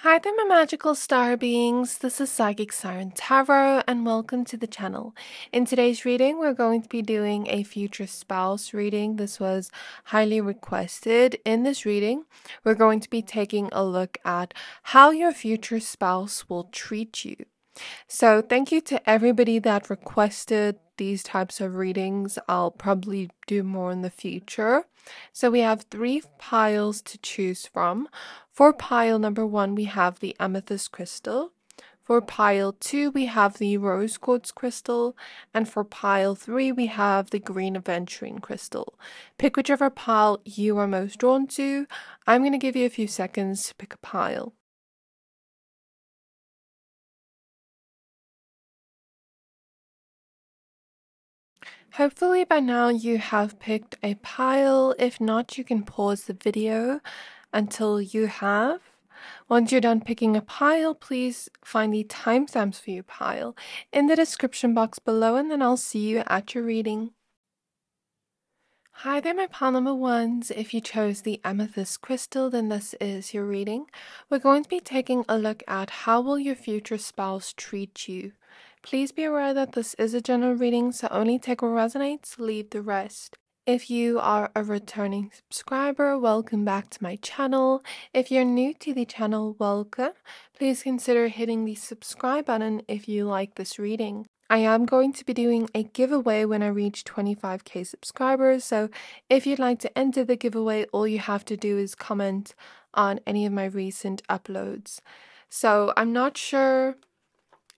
Hi there, my magical star beings. This is Psychic Siren Tarot, and welcome to the channel. In today's reading, we're going to be doing a future spouse reading. This was highly requested. In this reading, we're going to be taking a look at how your future spouse will treat you. So thank you to everybody that requested these types of readings. I'll probably do more in the future. So we have 3 piles to choose from. For pile number 1, we have the Amethyst crystal. For pile 2, we have the Rose Quartz crystal. And for pile 3, we have the green Aventurine crystal. Pick whichever pile you are most drawn to. I'm going to give you a few seconds to pick a pile. Hopefully by now you have picked a pile. If not, you can pause the video until you have. Once you're done picking a pile, please find the timestamps for your pile in the description box below, and then I'll see you at your reading. Hi there, my pile number 1s. If you chose the Amethyst crystal, then this is your reading. We're going to be taking a look at how will your future spouse treat you. Please be aware that this is a general reading, so only take what resonates, leave the rest. If you are a returning subscriber, welcome back to my channel. If you're new to the channel, welcome. Please consider hitting the subscribe button if you like this reading. I am going to be doing a giveaway when I reach 25k subscribers, so if you'd like to enter the giveaway, all you have to do is comment on any of my recent uploads. So I'm not sure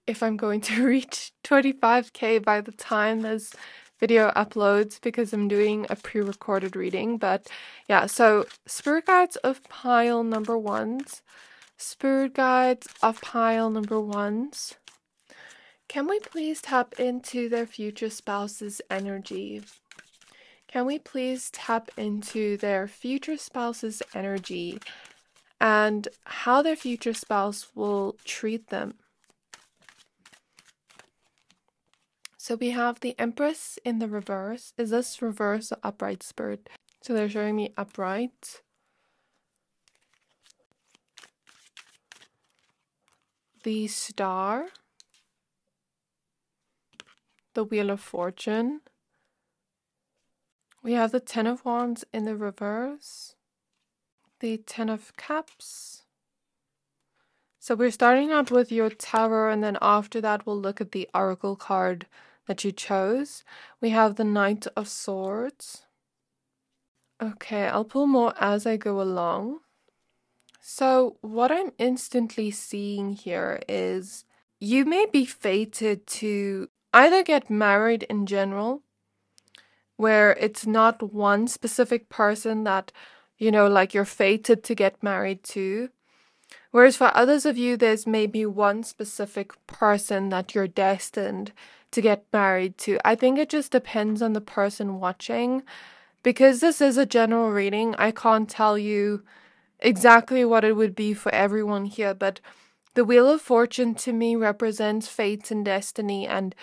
if I'm going to reach 25k by the time this video uploads because I'm doing a pre-recorded reading, but yeah, so spirit guides of pile number 1s. Spirit guides of pile number 1s. Can we please tap into their future spouse's energy? Can we please tap into their future spouse's energy and how their future spouse will treat them? So we have the Empress in the reverse. Is this reverse or upright, spirit? So they're showing me upright. The Star. The Wheel of Fortune. We have the Ten of Wands in the reverse. The Ten of Cups. So we're starting out with your Tower, and then after that we'll look at the Oracle card that you chose. We have the Knight of Swords. Okay, I'll pull more as I go along. So what I'm instantly seeing here is you may be fated to either get married in general, where it's not one specific person that, you know, like you're fated to get married to. Whereas for others of you, there's maybe one specific person that you're destined to get married to. I think it just depends on the person watching. Because this is a general reading, I can't tell you exactly what it would be for everyone here. But the Wheel of Fortune to me represents fate and destiny and,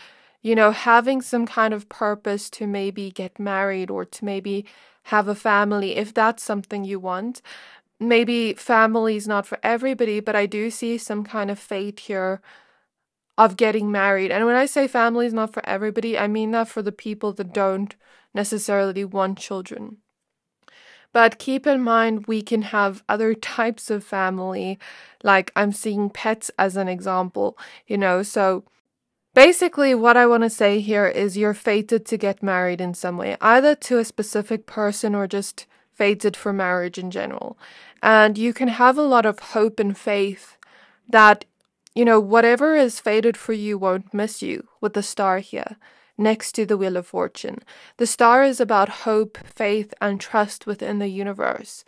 you know, having some kind of purpose to maybe get married or to maybe have a family, if that's something you want. Maybe family is not for everybody, but I do see some kind of fate here of getting married. And when I say family is not for everybody, I mean that for the people that don't necessarily want children. But keep in mind, we can have other types of family, like I'm seeing pets as an example, you know. So basically what I want to say here is you're fated to get married in some way, either to a specific person or just fated for marriage in general. And you can have a lot of hope and faith that, you know, whatever is fated for you won't miss you, with the Star here next to the Wheel of Fortune. The Star is about hope, faith, and trust within the universe.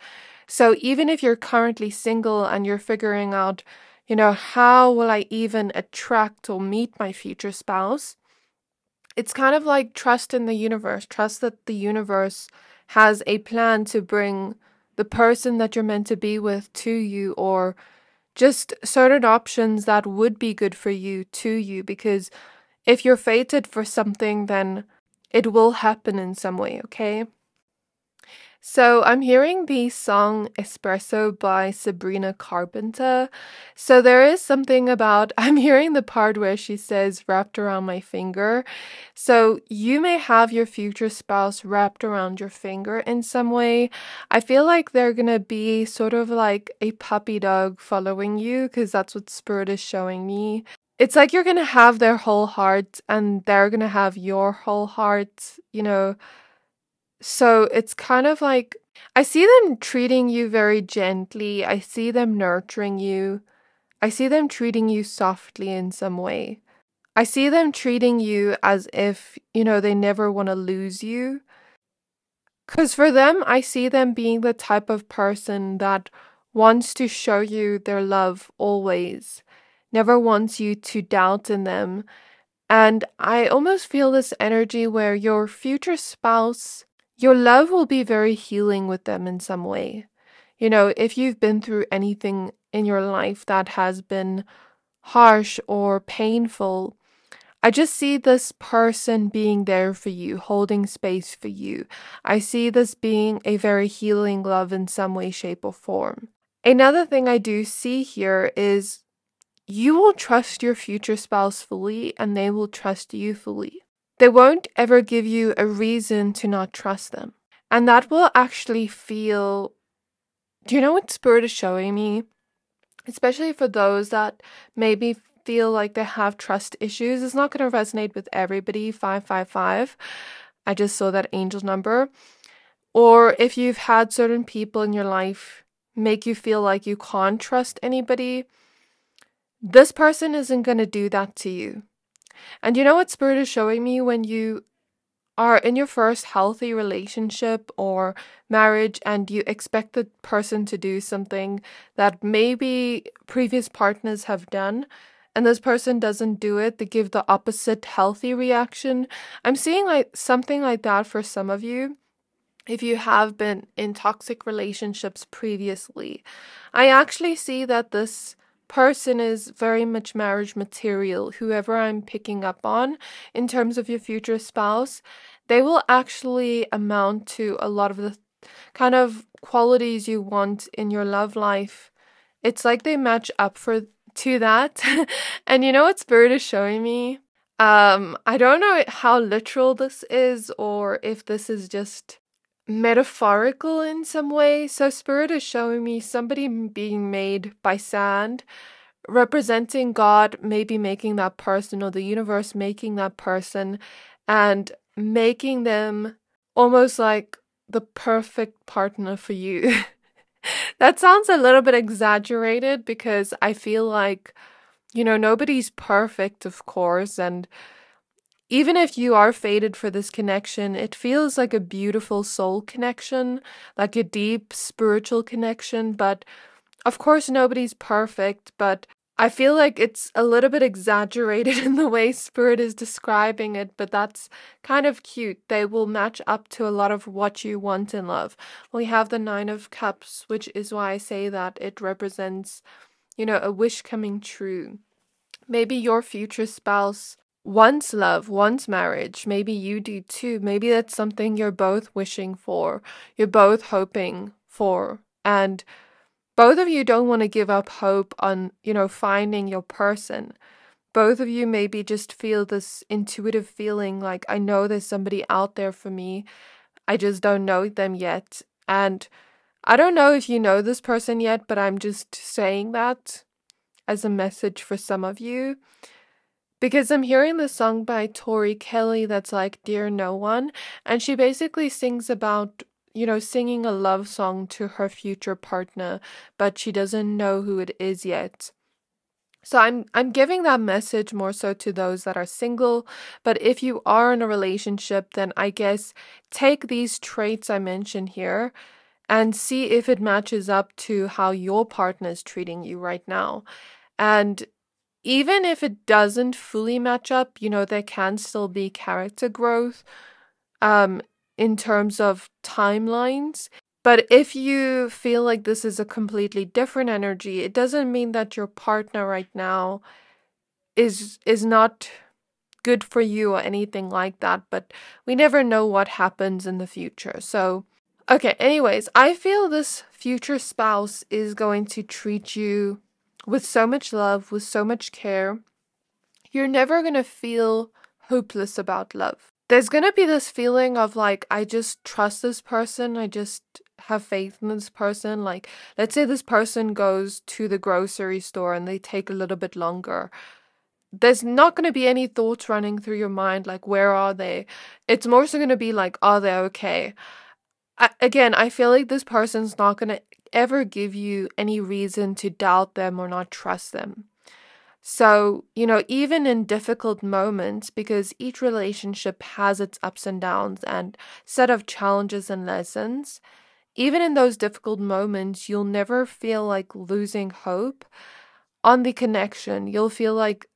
So even if you're currently single and you're figuring out, you know, how will I even attract or meet my future spouse? It's kind of like trust in the universe. Trust that the universe has a plan to bring the person that you're meant to be with to you, or just certain options that would be good for you to you, because if you're fated for something, then it will happen in some way, okay? So I'm hearing the song Espresso by Sabrina Carpenter. So there is something about, I'm hearing the part where she says wrapped around my finger. So you may have your future spouse wrapped around your finger in some way. I feel like they're gonna be sort of like a puppy dog following you, because that's what Spirit is showing me. It's like you're gonna have their whole heart and they're gonna have your whole heart, you know. So it's kind of like I see them treating you very gently. I see them nurturing you. I see them treating you softly in some way. I see them treating you as if, they never want to lose you. Because for them, I see them being the type of person that wants to show you their love always, never wants you to doubt in them. And I almost feel this energy where your future spouse, your love will be very healing with them in some way. If you've been through anything in your life that has been harsh or painful, I just see this person being there for you, holding space for you. I see this being a very healing love in some way, shape, or form. Another thing I do see here is you will trust your future spouse fully and they will trust you fully. They won't ever give you a reason to not trust them. And that will actually feel, do you know what Spirit is showing me? Especially for those that maybe feel like they have trust issues. It's not going to resonate with everybody, 555. I just saw that angel number. Or if you've had certain people in your life make you feel like you can't trust anybody, this person isn't going to do that to you. And you know what Spirit is showing me? When you are in your first healthy relationship or marriage and you expect the person to do something that maybe previous partners have done, and this person doesn't do it, they give the opposite healthy reaction. I'm seeing like something like that for some of you. If you have been in toxic relationships previously, I actually see that this person is very much marriage material. Whoever I'm picking up on in terms of your future spouse, they will actually amount to a lot of the kind of qualities you want in your love life. It's like they match up to that. And you know what Spirit is showing me? I don't know how literal this is or if this is just metaphorical in some way. So Spirit is showing me somebody being made by sand, representing God maybe making that person or the universe making that person and making them almost like the perfect partner for you. That sounds a little bit exaggerated because I feel like, nobody's perfect, of course, and even if you are fated for this connection, it feels like a beautiful soul connection, like a deep spiritual connection. But of course, nobody's perfect, but I feel like it's a little bit exaggerated in the way Spirit is describing it, but that's kind of cute. They will match up to a lot of what you want in love. We have the Nine of Cups, which is why I say that it represents, a wish coming true. Maybe your future spouse wants love, wants marriage. Maybe you do too. Maybe that's something you're both wishing for. You're both hoping for. And both of you don't want to give up hope on, finding your person. Both of you maybe just feel this intuitive feeling like, I know there's somebody out there for me. I just don't know them yet. And I don't know if you know this person yet, but I'm just saying that as a message for some of you. Because I'm hearing the song by Tori Kelly that's like Dear No One. And she basically sings about, singing a love song to her future partner, but she doesn't know who it is yet. So I'm giving that message more so to those that are single. But if you are in a relationship, then I guess take these traits I mentioned here and see if it matches up to how your partner is treating you right now. And even if it doesn't fully match up, there can still be character growth in terms of timelines. But if you feel like this is a completely different energy, it doesn't mean that your partner right now is not good for you or anything like that. But we never know what happens in the future. So Okay, anyways, I feel this future spouse is going to treat you with so much love, with so much care. You're never going to feel hopeless about love. There's going to be this feeling of like, I just trust this person. I just have faith in this person. Like, let's say this person goes to the grocery store and they take a little bit longer. There's not going to be any thoughts running through your mind like, where are they? It's more so going to be like, are they okay? Again, I feel like this person's not going to ever give you any reason to doubt them or not trust them. So, even in difficult moments, because each relationship has its ups and downs and set of challenges and lessons, even in those difficult moments, you'll never feel like losing hope on the connection. You'll feel like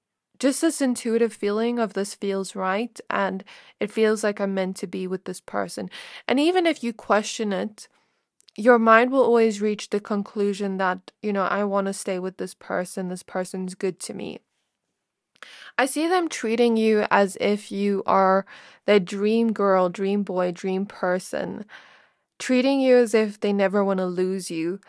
just this intuitive feeling of this feels right and it feels like I'm meant to be with this person. And even if you question it, your mind will always reach the conclusion that, I want to stay with this person. This person's good to me. I see them treating you as if you are their dream girl, dream boy, dream person, treating you as if they never want to lose you.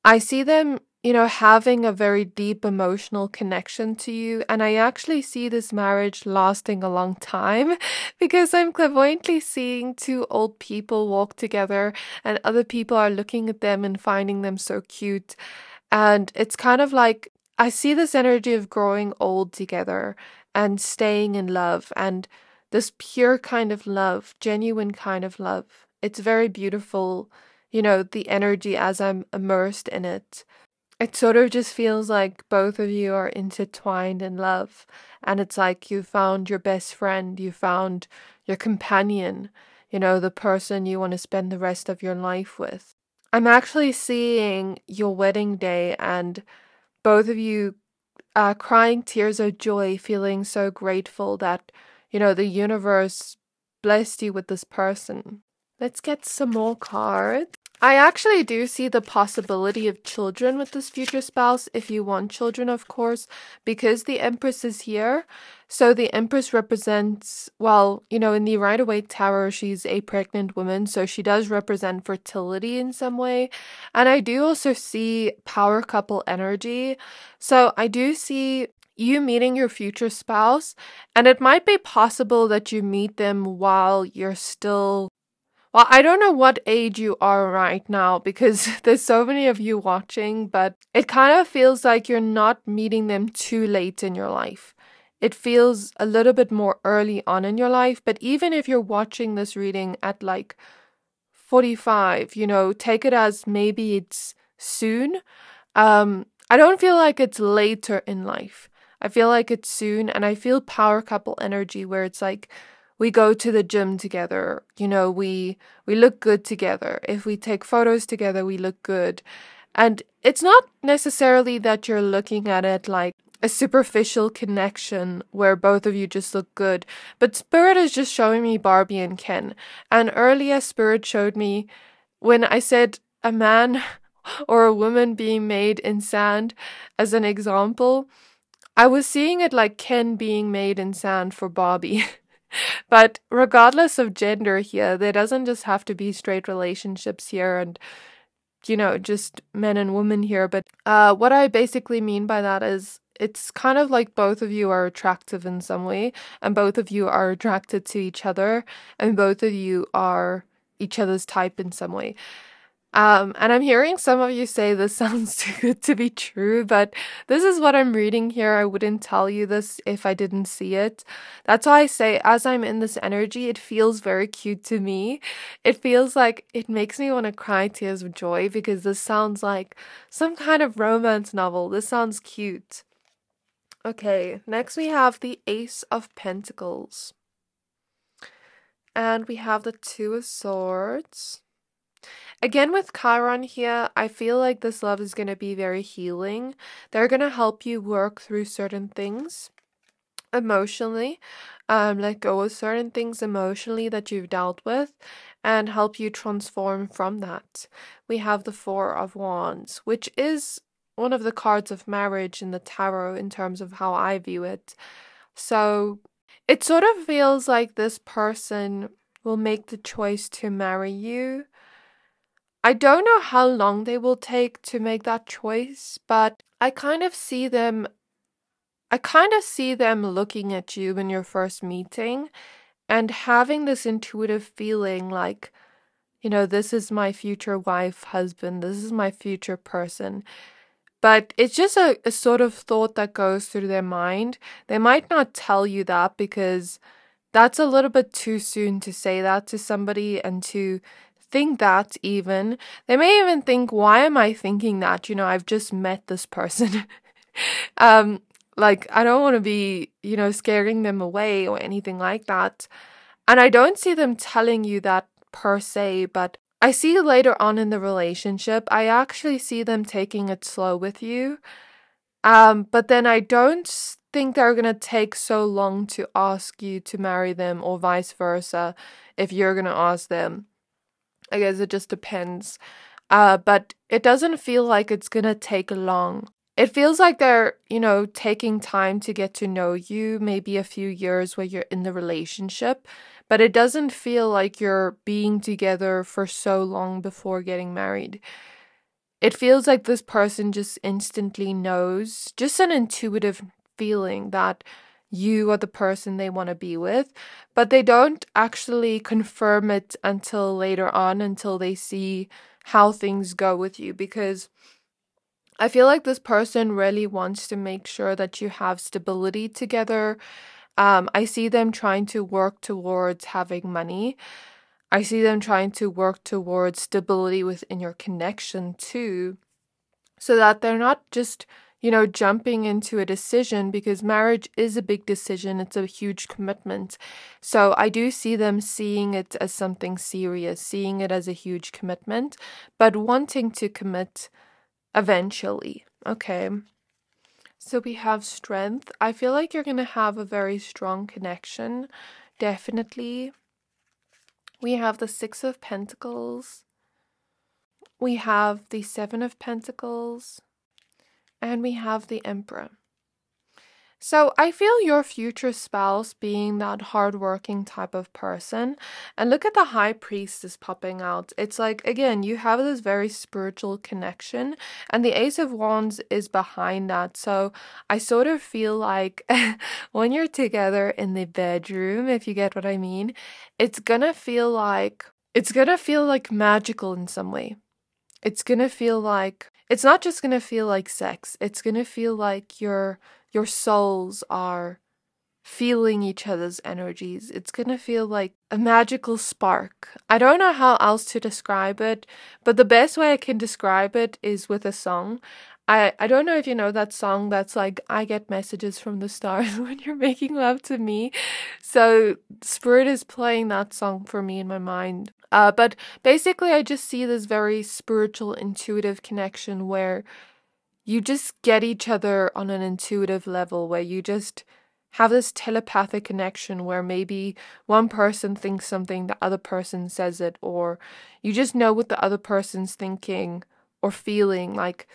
I see them, having a very deep emotional connection to you. And I actually see this marriage lasting a long time because I'm clairvoyantly seeing two old people walk together and other people are looking at them and finding them so cute. And it's kind of like, I see this energy of growing old together and staying in love and this pure kind of love, genuine kind of love. It's very beautiful, the energy as I'm immersed in it. It sort of just feels like both of you are intertwined in love. And it's like you found your best friend, you found your companion, the person you want to spend the rest of your life with. I'm actually seeing your wedding day and both of you crying tears of joy, feeling so grateful that, the universe blessed you with this person. Let's get some more cards. I actually do see the possibility of children with this future spouse, if you want children, of course, because the Empress is here. So the Empress represents, in the Rider-Waite Tarot, she's a pregnant woman, so she does represent fertility in some way. And I do also see power couple energy. So I do see you meeting your future spouse, and it might be possible that you meet them while you're still... Well, I don't know what age you are right now because there's so many of you watching, but it kind of feels like you're not meeting them too late in your life. It feels a little bit more early on in your life, but even if you're watching this reading at like 45, take it as maybe it's soon. I don't feel like it's later in life. I feel like it's soon, and I feel power couple energy where it's like, we go to the gym together, we look good together. If we take photos together, we look good. And it's not necessarily that you're looking at it like a superficial connection where both of you just look good. But Spirit is just showing me Barbie and Ken. And earlier Spirit showed me when I said a man or a woman being made in sand as an example, I was seeing it like Ken being made in sand for Barbie. But regardless of gender here, there doesn't just have to be straight relationships here and, just men and women here. But what I basically mean by that is it's kind of like both of you are attractive in some way and both of you are attracted to each other and both of you are each other's type in some way. And I'm hearing some of you say this sounds too good to be true, but this is what I'm reading here. I wouldn't tell you this if I didn't see it. That's why I say, as I'm in this energy, it feels very cute to me. It feels like it makes me want to cry tears of joy because this sounds like some kind of romance novel. This sounds cute. Okay, next we have the Ace of Pentacles. And we have the Two of Swords. Again, with Chiron here, I feel like this love is going to be very healing. They're going to help you work through certain things emotionally, let go of certain things emotionally that you've dealt with, and help you transform from that. We have the Four of Wands, which is one of the cards of marriage in the tarot in terms of how I view it. So it sort of feels like this person will make the choice to marry you. I don't know how long they will take to make that choice, but I kind of see them looking at you in your first meeting and having this intuitive feeling like, this is my future wife, husband, this is my future person. But it's just a sort of thought that goes through their mind. They might not tell you that because that's a little bit too soon to say that to somebody and to think that even. They may even think, why am I thinking that? I've just met this person. I don't want to be, scaring them away or anything like that. And I don't see them telling you that per se, but I see later on in the relationship, I actually see them taking it slow with you. But then I don't think they're going to take so long to ask you to marry them or vice versa if you're going to ask them. I guess it just depends. But it doesn't feel like it's going to take long. It feels like they're, taking time to get to know you, maybe a few years where you're in the relationship, but it doesn't feel like you're being together for so long before getting married. It feels like this person just instantly knows, just an intuitive feeling that you are the person they want to be with, but they don't actually confirm it until later on, until they see how things go with you, because I feel like this person really wants to make sure that you have stability together. I see them trying to work towards having money. I see them trying to work towards stability within your connection too, so that they're not just, jumping into a decision, because marriage is a big decision. It's a huge commitment. So I do see them seeing it as something serious, seeing it as a huge commitment, but wanting to commit eventually. Okay. So we have strength. I feel like you're going to have a very strong connection. Definitely. We have the Six of Pentacles. We have the Seven of Pentacles. And we have the Emperor. So I feel your future spouse being that hardworking type of person. And look at the High Priestess popping out. It's like, again, you have this very spiritual connection. And the Ace of Wands is behind that. So I sort of feel like when you're together in the bedroom, if you get what I mean, it's gonna feel like magical in some way. It's gonna feel like, it's not just gonna feel like sex. It's gonna feel like your souls are feeling each other's energies. It's gonna feel like a magical spark. I don't know how else to describe it, but the best way I can describe it is with a song. I don't know if you know that song that's like, I get messages from the stars when you're making love to me. So Spirit is playing that song for me in my mind. But basically I just see this very spiritual, intuitive connection where you just get each other on an intuitive level, where you just have this telepathic connection where maybe one person thinks something, the other person says it, or you just know what the other person's thinking or feeling, like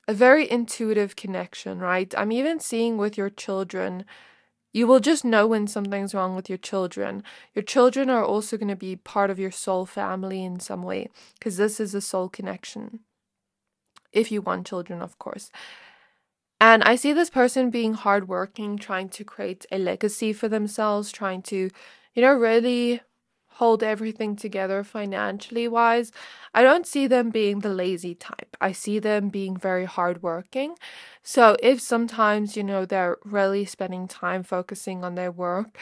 a very intuitive connection, right? I'm even seeing with your children, you will just know when something's wrong with your children. Your children are also going to be part of your soul family in some way, because this is a soul connection. If you want children, of course. And I see this person being hardworking, trying to create a legacy for themselves, trying to, really hold everything together financially wise. I don't see them being the lazy type. I see them being very hardworking. So if sometimes, they're really spending time focusing on their work,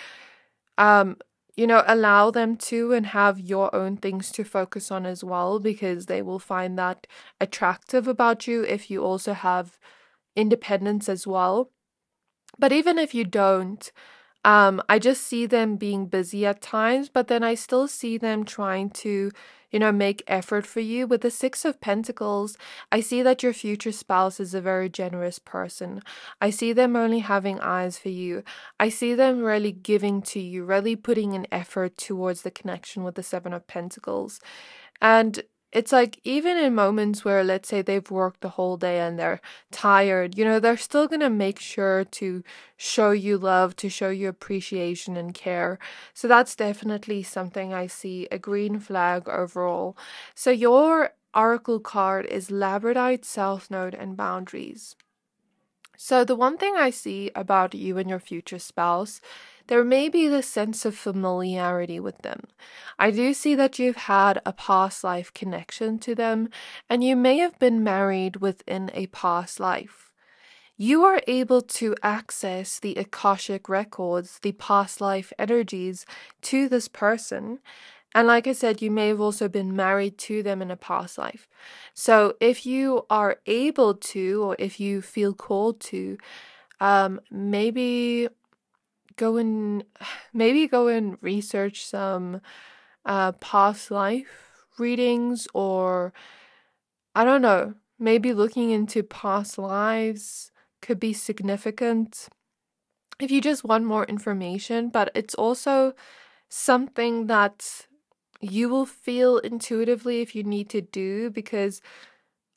allow them to, and have your own things to focus on as well, because they will find that attractive about you if you also have independence as well. But even if you don't, I just see them being busy at times, but then I still see them trying to, make effort for you. With the Six of Pentacles, I see that your future spouse is a very generous person. I see them only having eyes for you. I see them really giving to you, really putting an effort towards the connection with the Seven of Pentacles. And it's like, even in moments where, let's say, they've worked the whole day and they're tired, they're still going to make sure to show you love, to show you appreciation and care. So that's definitely something I see, a green flag overall. So your oracle card is labradorite, south node, and boundaries. So the one thing I see about you and your future spouse, there may be this sense of familiarity with them. I do see that you've had a past life connection to them, and you may have been married within a past life. You are able to access the Akashic records, the past life energies to this person. And like I said, you may have also been married to them in a past life. So if you are able to, or if you feel called to, maybe go and research some past life readings, or I don't know, maybe looking into past lives could be significant if you just want more information. But it's also something that you will feel intuitively if you need to do, because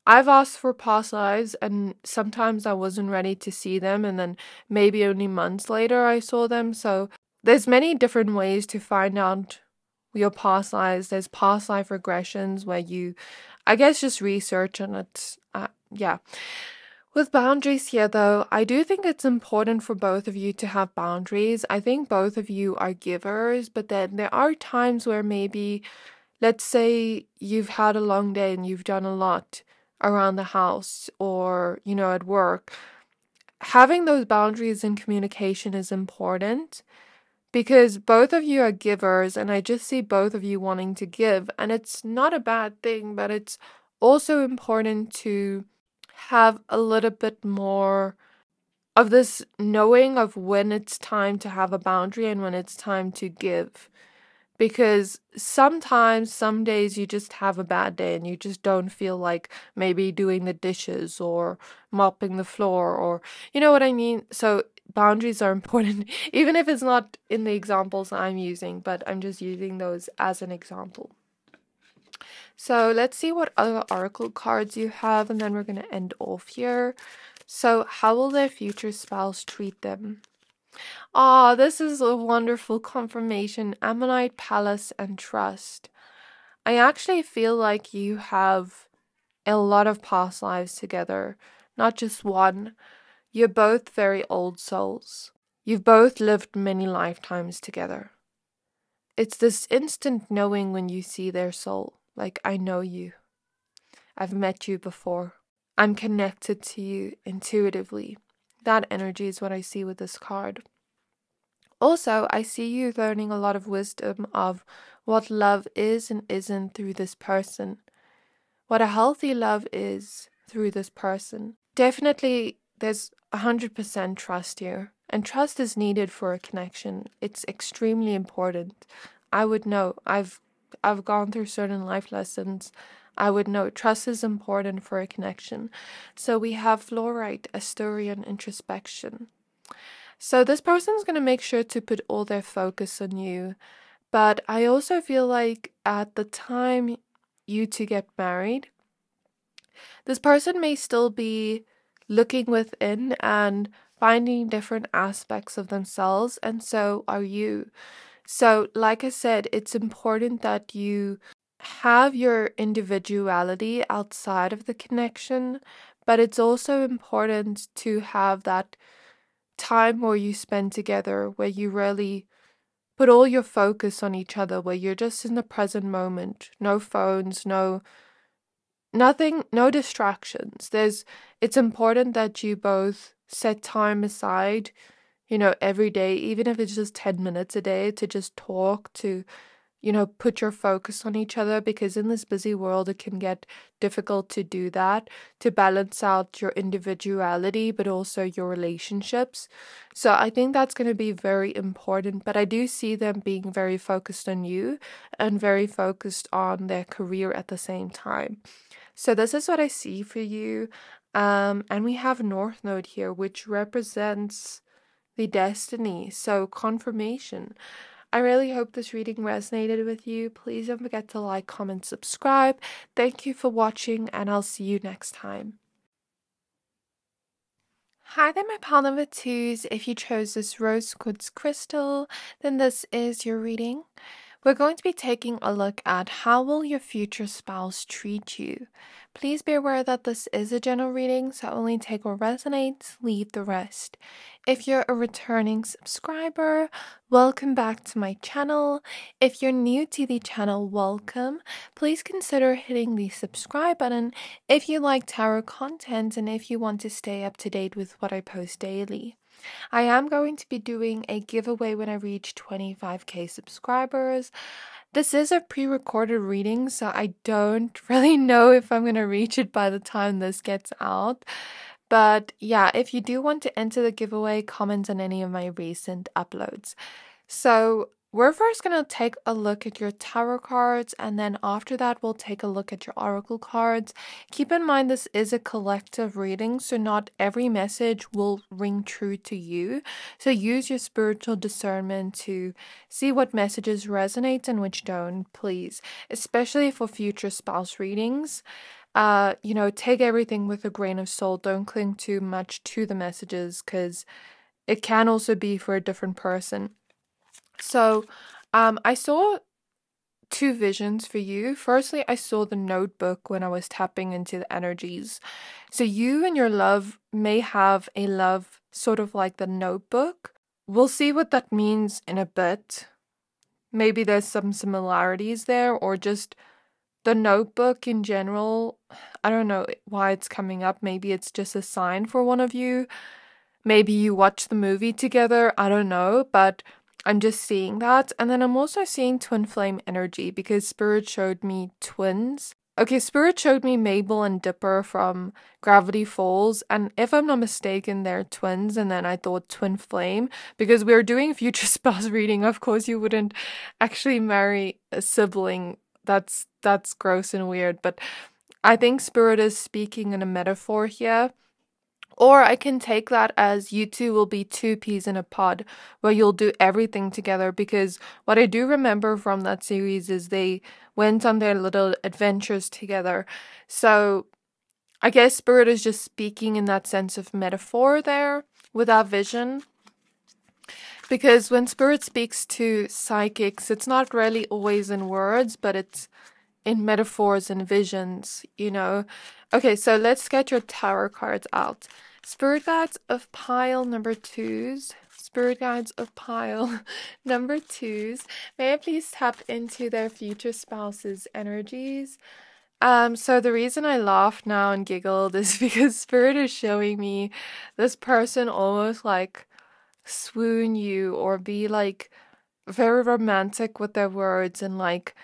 I've asked for past lives and sometimes I wasn't ready to see them, and then maybe only months later I saw them. So there's many different ways to find out your past lives. There's past life regressions where you, I guess, just research on it. Yeah. With boundaries here, though, I do think it's important for both of you to have boundaries. I think both of you are givers, but then there are times where maybe, let's say you've had a long day and you've done a lot around the house or, at work. Having those boundaries in communication is important because both of you are givers, and I just see both of you wanting to give, and it's not a bad thing, but it's also important to have a little bit more of this knowing of when it's time to have a boundary and when it's time to give. Because sometimes, some days you just have a bad day and you just don't feel like maybe doing the dishes or mopping the floor, or you know what I mean? So boundaries are important, even if it's not in the examples I'm using, but I'm just using those as an example. So let's see what other oracle cards you have, and then we're going to end off here. So how will their future spouse treat them? Ah, this is a wonderful confirmation. Ammonite, Palace, and Trust. I actually feel like you have a lot of past lives together, not just one. You're both very old souls. You've both lived many lifetimes together. It's this instant knowing when you see their soul. Like, I know you. I've met you before. I'm connected to you intuitively. That energy is what I see with this card. Also, I see you learning a lot of wisdom of what love is and isn't through this person. What a healthy love is through this person. Definitely, there's 100% trust here. And trust is needed for a connection. It's extremely important. I would know. I've gone through certain life lessons. I would know trust is important for a connection. So we have fluorite, Asturian introspection. So this person's going to make sure to put all their focus on you. But I also feel like at the time you two get married, this person may still be looking within and finding different aspects of themselves, and so are you. So, like I said, it's important that you have your individuality outside of the connection, but it's also important to have that time where you spend together, where you really put all your focus on each other, where you're just in the present moment. No phones, nothing, no distractions. It's important that you both set time aside, every day, even if it's just 10 minutes a day, to just talk, to put your focus on each other, because in this busy world, it can get difficult to do that, to balance out your individuality, but also your relationships. So I think that's going to be very important, but I do see them being very focused on you and very focused on their career at the same time. So this is what I see for you. And we have North Node here, which represents the destiny. So confirmation. I really hope this reading resonated with you. Please don't forget to like, comment, subscribe. Thank you for watching, and I'll see you next time. Hi there, my pile number twos. If you chose this rose quartz crystal, then this is your reading. We're going to be taking a look at how will your future spouse treat you. Please be aware that this is a general reading, so only take what resonates, leave the rest. If you're a returning subscriber, welcome back to my channel. If you're new to the channel, welcome. Please consider hitting the subscribe button if you like tarot content and if you want to stay up to date with what I post daily. I am going to be doing a giveaway when I reach 25k subscribers. This is a pre-recorded reading, so I don't really know if I'm going to reach it by the time this gets out. But yeah, if you do want to enter the giveaway, comment on any of my recent uploads. So we're first going to take a look at your tarot cards, and then after that we'll take a look at your oracle cards. Keep in mind this is a collective reading, so not every message will ring true to you. So use your spiritual discernment to see what messages resonate and which don't, please. Especially for future spouse readings. Take everything with a grain of salt. Don't cling too much to the messages because it can also be for a different person. So, I saw two visions for you. Firstly, I saw the notebook when I was tapping into the energies. So you and your love may have a love sort of like the notebook. We'll see what that means in a bit. Maybe there's some similarities there, or just the notebook in general. I don't know why it's coming up. Maybe it's just a sign for one of you. Maybe you watch the movie together. I don't know, but I'm just seeing that. And then I'm also seeing twin flame energy because Spirit showed me twins. Okay, Spirit showed me Mabel and Dipper from Gravity Falls. And if I'm not mistaken, they're twins. And then I thought twin flame because we were doing future spouse reading. Of course, you wouldn't actually marry a sibling. That's gross and weird. But I think Spirit is speaking in a metaphor here. Or I can take that as you two will be two peas in a pod where you'll do everything together, because what I do remember from that series is they went on their little adventures together. So I guess Spirit is just speaking in that sense of metaphor there with that vision. Because when Spirit speaks to psychics, it's not really always in words, but it's in metaphors and visions, Okay, so let's get your tarot cards out. Spirit guides of pile number 2s. Spirit guides of pile number 2s. May I please tap into their future spouse's energies? So the reason I laughed now and giggled is because Spirit is showing me this person almost like swoon you or be like very romantic with their words and like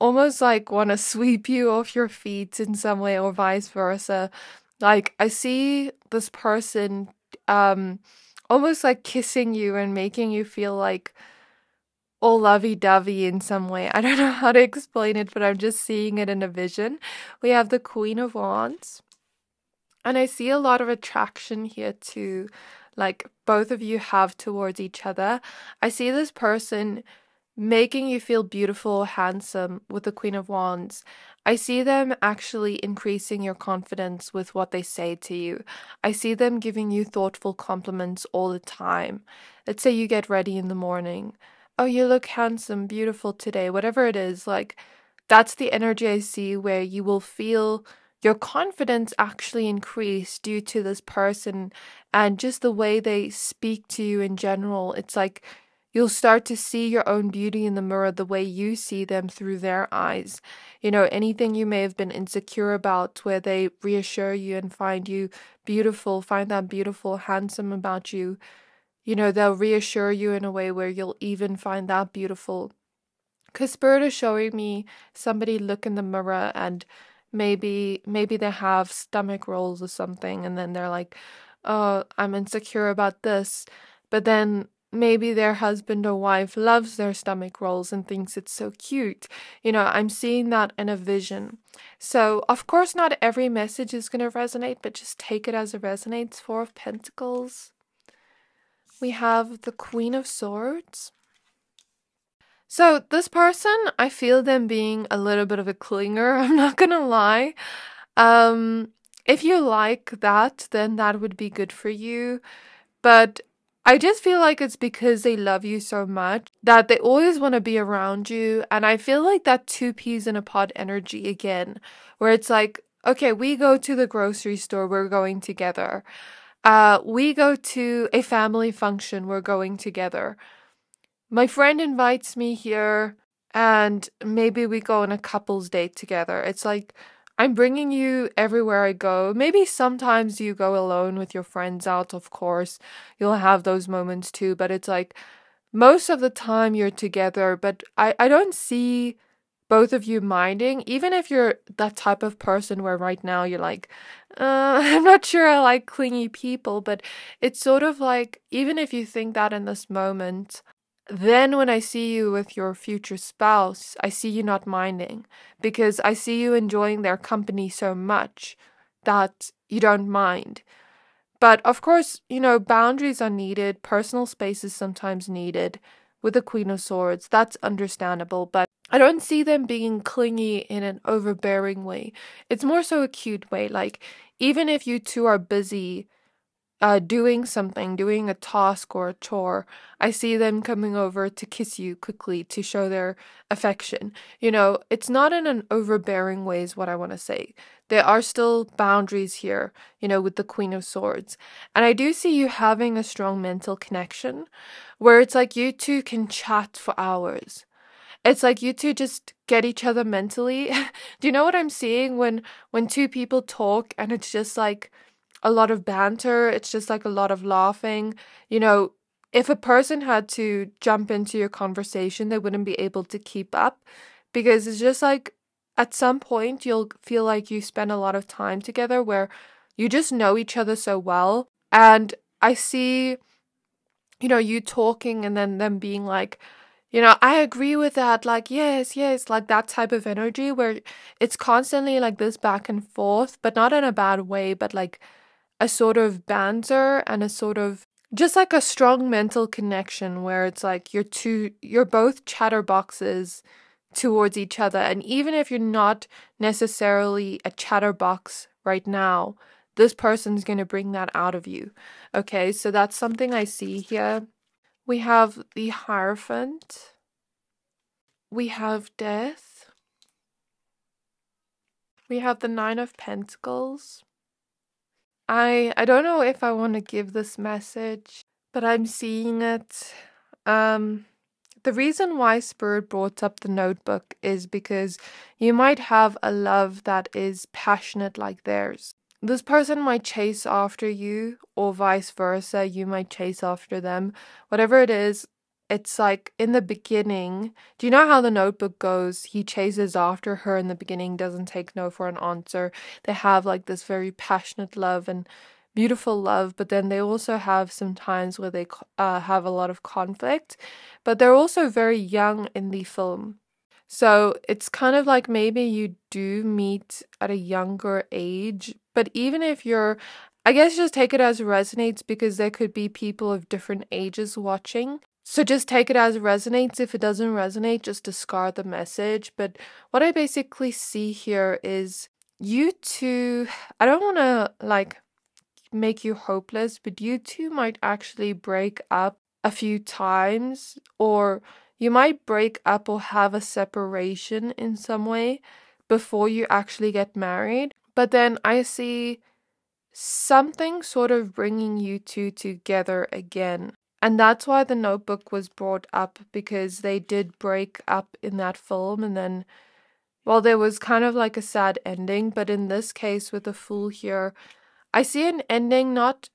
almost like want to sweep you off your feet in some way or vice versa. Like I see this person almost like kissing you and making you feel like all lovey-dovey in some way. I don't know how to explain it, but I'm just seeing it in a vision. We have the Queen of Wands. And I see a lot of attraction here too, like both of you have towards each other. I see this person making you feel beautiful, handsome with the Queen of Wands. I see them actually increasing your confidence with what they say to you. I see them giving you thoughtful compliments all the time. Let's say you get ready in the morning. Oh, you look handsome, beautiful today, whatever it is. Like, that's the energy I see where you will feel your confidence actually increase due to this person and just the way they speak to you in general. It's like you'll start to see your own beauty in the mirror the way you see them through their eyes. Anything you may have been insecure about, where they reassure you and find you beautiful, find that beautiful, handsome about you. They'll reassure you in a way where you'll even find that beautiful. Because Spirit is showing me somebody look in the mirror and maybe they have stomach rolls or something, and then they're like, oh, I'm insecure about this. But then maybe their husband or wife loves their stomach rolls and thinks it's so cute. I'm seeing that in a vision. So, of course, not every message is going to resonate, but just take it as it resonates. 4 of Pentacles. We have the Queen of Swords. So, this person, I feel them being a little bit of a clinger. I'm not going to lie. If you like that, then that would be good for you. But I just feel like it's because they love you so much. that they always want to be around you. And I feel like that two peas in a pod energy again, where it's like, okay, we go to the grocery store, we're going together. We go to a family function, we're going together. My friend invites me here, and maybe we go on a couple's date together. It's like, I'm bringing you everywhere I go. Maybe sometimes you go alone with your friends out, of course. You'll have those moments too, but it's like, most of the time you're together, but I don't see both of you minding, even if you're that type of person where right now you're like, I'm not sure I like clingy people, but it's sort of like, even if you think that in this moment, then when I see you with your future spouse, I see you not minding because I see you enjoying their company so much that you don't mind. But of course, boundaries are needed. Personal space is sometimes needed with the Queen of Swords. That's understandable, but I don't see them being clingy in an overbearing way. It's more so a cute way. Like, even if you two are busy doing something, doing a task or a chore, I see them coming over to kiss you quickly to show their affection. It's not in an overbearing way is what I want to say. There are still boundaries here, with the Queen of Swords. And I do see you having a strong mental connection where it's like you two can chat for hours. It's like you two just get each other mentally. Do you know what I'm seeing when two people talk and it's just like a lot of banter, it's just like a lot of laughing. If a person had to jump into your conversation, they wouldn't be able to keep up because it's just like at some point you'll feel like you spend a lot of time together where you just know each other so well. And I see, you talking and then them being like, I agree with that, like, yes, yes, like that type of energy where it's constantly like this back and forth, but not in a bad way, but like a sort of banter and a sort of just like a strong mental connection where it's like you're both chatterboxes towards each other. And even if you're not necessarily a chatterbox right now, this person's going to bring that out of you. Okay, so that's something I see here. We have the Hierophant. We have Death. We have the Nine of Pentacles. I don't know if I want to give this message, but I'm seeing it. The reason why Spirit brought up the notebook is because you might have a love that is passionate like theirs. This person might chase after you, or vice versa, you might chase after them. Whatever it is, it's like in the beginning, do you know how the notebook goes? He chases after her in the beginning, doesn't take no for an answer. They have like this very passionate love and beautiful love, but then they also have some times where they have a lot of conflict, but they're also very young in the film. So it's kind of like maybe you do meet at a younger age, but even if I guess just take it as it resonates because there could be people of different ages watching. So just take it as it resonates. If it doesn't resonate, just discard the message. But what I basically see here is you two, I don't want to like make you hopeless, but you two might actually break up a few times, or you might break up or have a separation in some way before you actually get married. But then I see something sort of bringing you two together again. And that's why the notebook was brought up, because they did break up in that film. And then, well, there was kind of like a sad ending. But in this case, with the Fool here, I see an ending not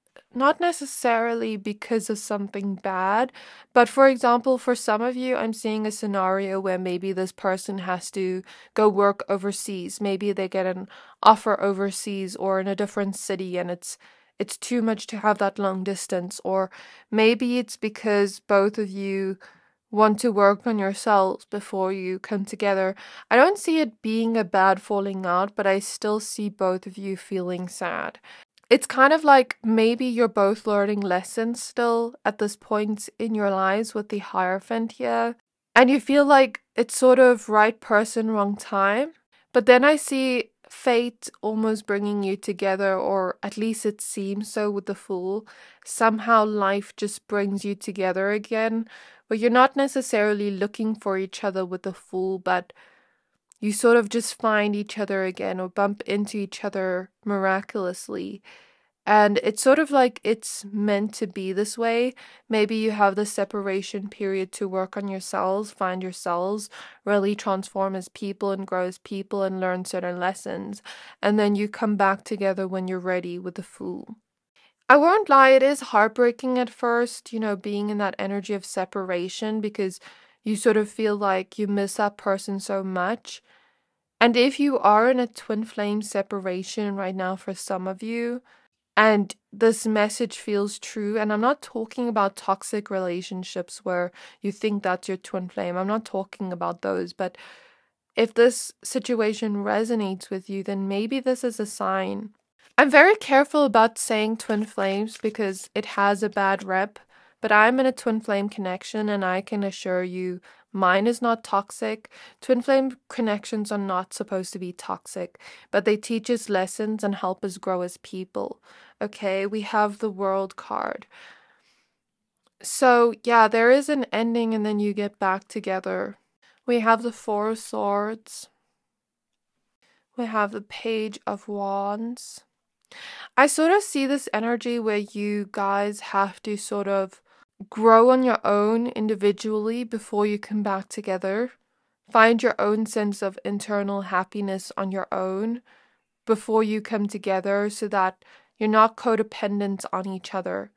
necessarily because of something bad. But for example, for some of you, I'm seeing a scenario where maybe this person has to go work overseas. Maybe they get an offer overseas or in a different city, and it's too much to have that long distance. Or maybe it's because both of you want to work on yourselves before you come together. I don't see it being a bad falling out, but I still see both of you feeling sad. It's kind of like maybe you're both learning lessons still at this point in your lives with the Hierophant here. And you feel like it's sort of right person, wrong time. But then I see fate almost bringing you together, or at least it seems so with the Fool. Somehow life just brings you together again, but you're not necessarily looking for each other with the Fool, but you sort of just find each other again or bump into each other miraculously. And it's sort of like it's meant to be this way. Maybe you have the separation period to work on yourselves, find yourselves, really transform as people and grow as people and learn certain lessons. And then you come back together when you're ready with the Fool. I won't lie, it is heartbreaking at first, being in that energy of separation, because you sort of feel like you miss that person so much. And if you are in a twin flame separation right now for some of you, and this message feels true, and I'm not talking about toxic relationships where you think that's your twin flame. I'm not talking about those. But if this situation resonates with you, then maybe this is a sign. I'm very careful about saying twin flames because it has a bad rep. But I'm in a twin flame connection, and I can assure you mine is not toxic. Twin flame connections are not supposed to be toxic, but they teach us lessons and help us grow as people. Okay, we have the World card. So yeah, there is an ending and then you get back together. We have the Four of Swords. We have the Page of Wands. I sort of see this energy where you guys have to sort of grow on your own individually before you come back together. Find your own sense of internal happiness on your own before you come together, so that you're not codependent on each other.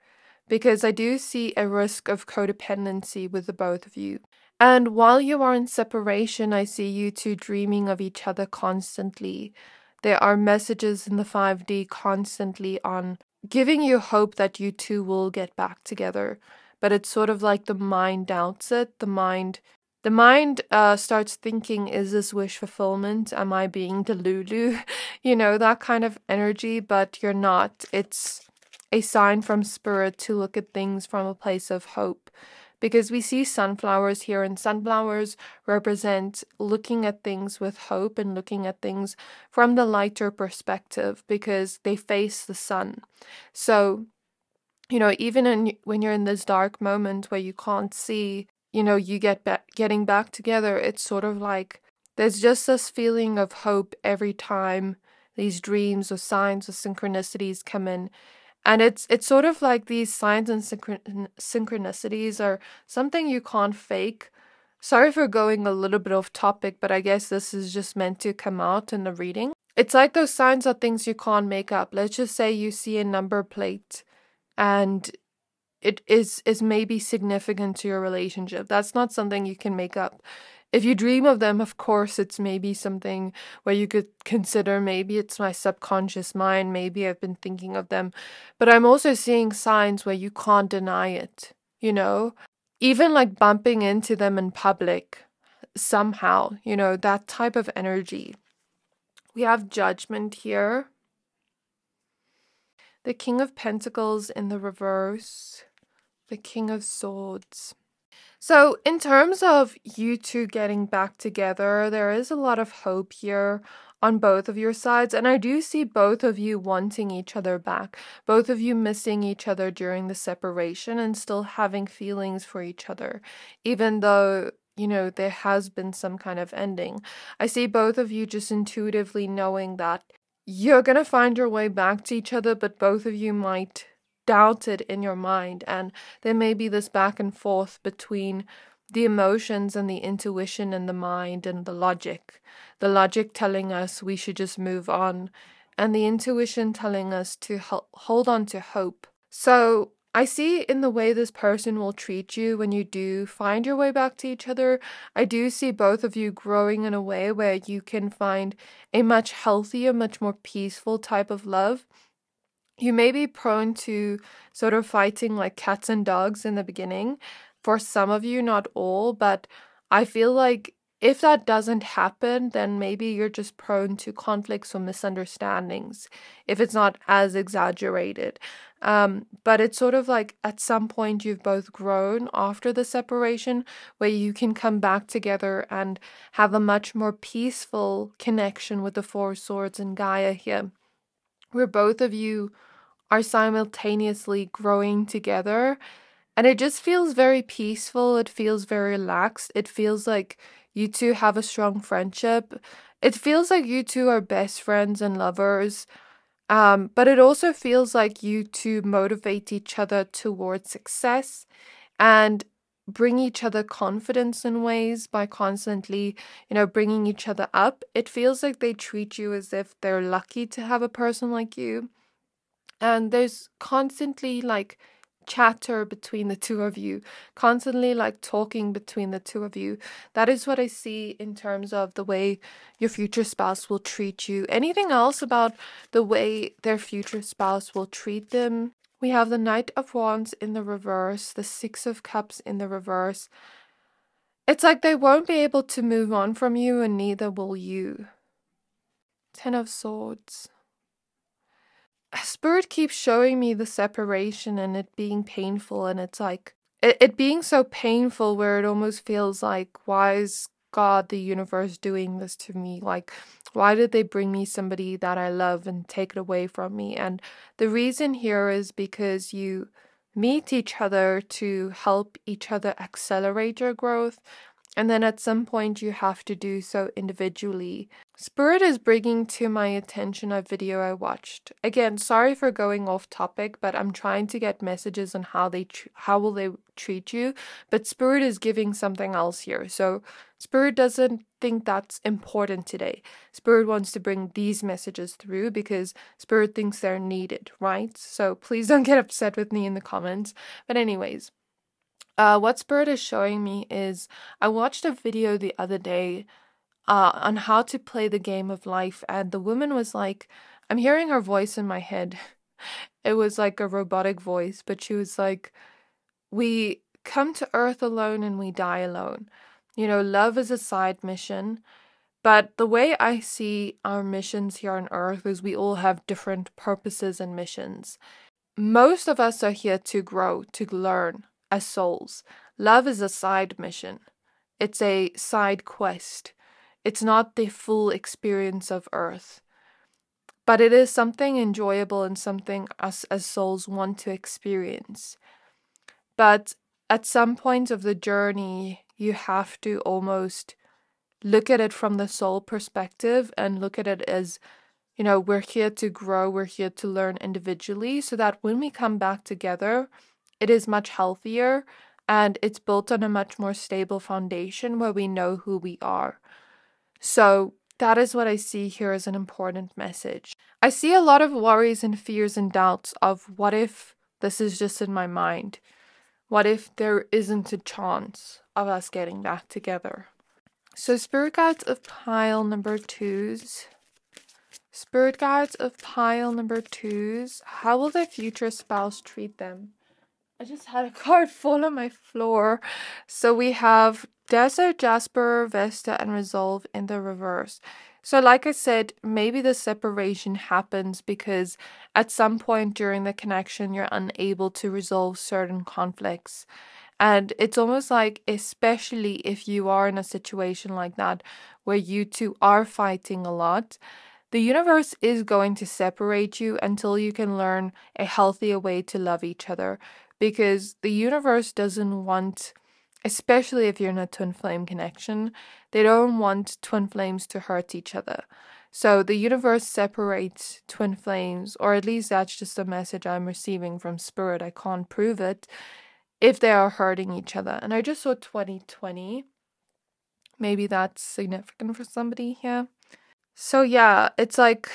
Because I do see a risk of codependency with the both of you. And while you are in separation, I see you two dreaming of each other constantly. There are messages in the 5D constantly on giving you hope that you two will get back together. But it's sort of like the mind doubts it. The mind starts thinking, is this wish fulfillment? Am I being delulu? That kind of energy, but you're not. It's a sign from spirit to look at things from a place of hope. Because we see sunflowers here, and sunflowers represent looking at things with hope and looking at things from the lighter perspective because they face the sun. So, even when you're in this dark moment where you can't see, you getting back together, it's sort of like there's just this feeling of hope every time these dreams or signs or synchronicities come in. And it's sort of like these signs and synchronicities are something you can't fake. Sorry for going a little bit off topic, but I guess this is just meant to come out in the reading. It's like those signs are things you can't make up. Let's just say you see a number plate and it is maybe significant to your relationship. That's not something you can make up. If you dream of them, of course, it's maybe something where you could consider, maybe it's my subconscious mind, maybe I've been thinking of them. But I'm also seeing signs where you can't deny it, Even like bumping into them in public somehow, that type of energy. We have Judgment here. The King of Pentacles in the reverse. The King of Swords. So in terms of you two getting back together, there is a lot of hope here on both of your sides. And I do see both of you wanting each other back. Both of you missing each other during the separation and still having feelings for each other. Even though, there has been some kind of ending. I see both of you just intuitively knowing that you're going to find your way back to each other, but both of you might doubt it in your mind, and there may be this back and forth between the emotions and the intuition and the mind and the logic telling us we should just move on, and the intuition telling us to hold on to hope. So I see in the way this person will treat you when you do find your way back to each other, I do see both of you growing in a way where you can find a much healthier, much more peaceful type of love. You may be prone to sort of fighting like cats and dogs in the beginning. For some of you, not all, but I feel like if that doesn't happen, then maybe you're just prone to conflicts or misunderstandings if it's not as exaggerated. But it's sort of like at some point you've both grown after the separation where you can come back together and have a much more peaceful connection with the Four of Swords and Gaia here, where both of you are simultaneously growing together. And it just feels very peaceful. It feels very relaxed. It feels like you two have a strong friendship. It feels like you two are best friends and lovers. But it also feels like you two motivate each other towards success and bring each other confidence in ways by constantly, bringing each other up. It feels like they treat you as if they're lucky to have a person like you. And there's constantly like chatter between the two of you, constantly like talking between the two of you. That is what I see in terms of the way your future spouse will treat you. Anything else about the way their future spouse will treat them? We have the Knight of Wands in the reverse, the Six of Cups in the reverse. It's like they won't be able to move on from you, and neither will you. Ten of Swords. Spirit keeps showing me the separation and it being painful, and it's like it being so painful where it almost feels like, why is God, the universe, doing this to me? Like, why did they bring me somebody that I love and take it away from me? And the reason here is because you meet each other to help each other accelerate your growth, and then at some point you have to do so individually. Spirit is bringing to my attention a video I watched. Again, sorry for going off topic, but I'm trying to get messages on how will they treat you. But Spirit is giving something else here. So Spirit doesn't think that's important today. Spirit wants to bring these messages through because Spirit thinks they're needed, right? So please don't get upset with me in the comments. But anyways, what Spirit is showing me is, I watched a video the other day on how to play the game of life, and the woman was like, I'm hearing her voice in my head. It was like a robotic voice, but she was like, we come to Earth alone and we die alone. Love is a side mission. But the way I see our missions here on Earth is we all have different purposes and missions. Most of us are here to grow, to learn as souls. Love is a side mission. It's a side quest. It's not the full experience of Earth. But it is something enjoyable and something us as souls want to experience. But at some point of the journey, you have to almost look at it from the soul perspective and look at it as, we're here to grow, we're here to learn individually, so that when we come back together, it is much healthier and it's built on a much more stable foundation where we know who we are. So that is what I see here as an important message. I see a lot of worries and fears and doubts of, what if this is just in my mind? What if there isn't a chance of us getting back together? So Spirit Guides of pile number 2s. Spirit Guides of pile number 2s. How will their future spouse treat them? I just had a card fall on my floor. So we have Desert, Jasper, Vesta, and Resolve in the reverse. So like I said, maybe the separation happens because at some point during the connection, you're unable to resolve certain conflicts. And it's almost like, especially if you are in a situation like that, where you two are fighting a lot, the universe is going to separate you until you can learn a healthier way to love each other. Because the universe doesn't want, especially if you're in a twin flame connection, they don't want twin flames to hurt each other. So the universe separates twin flames, or at least that's just a message I'm receiving from Spirit. I can't prove it, if they are hurting each other. And I just saw 2020. Maybe that's significant for somebody here. So yeah, it's like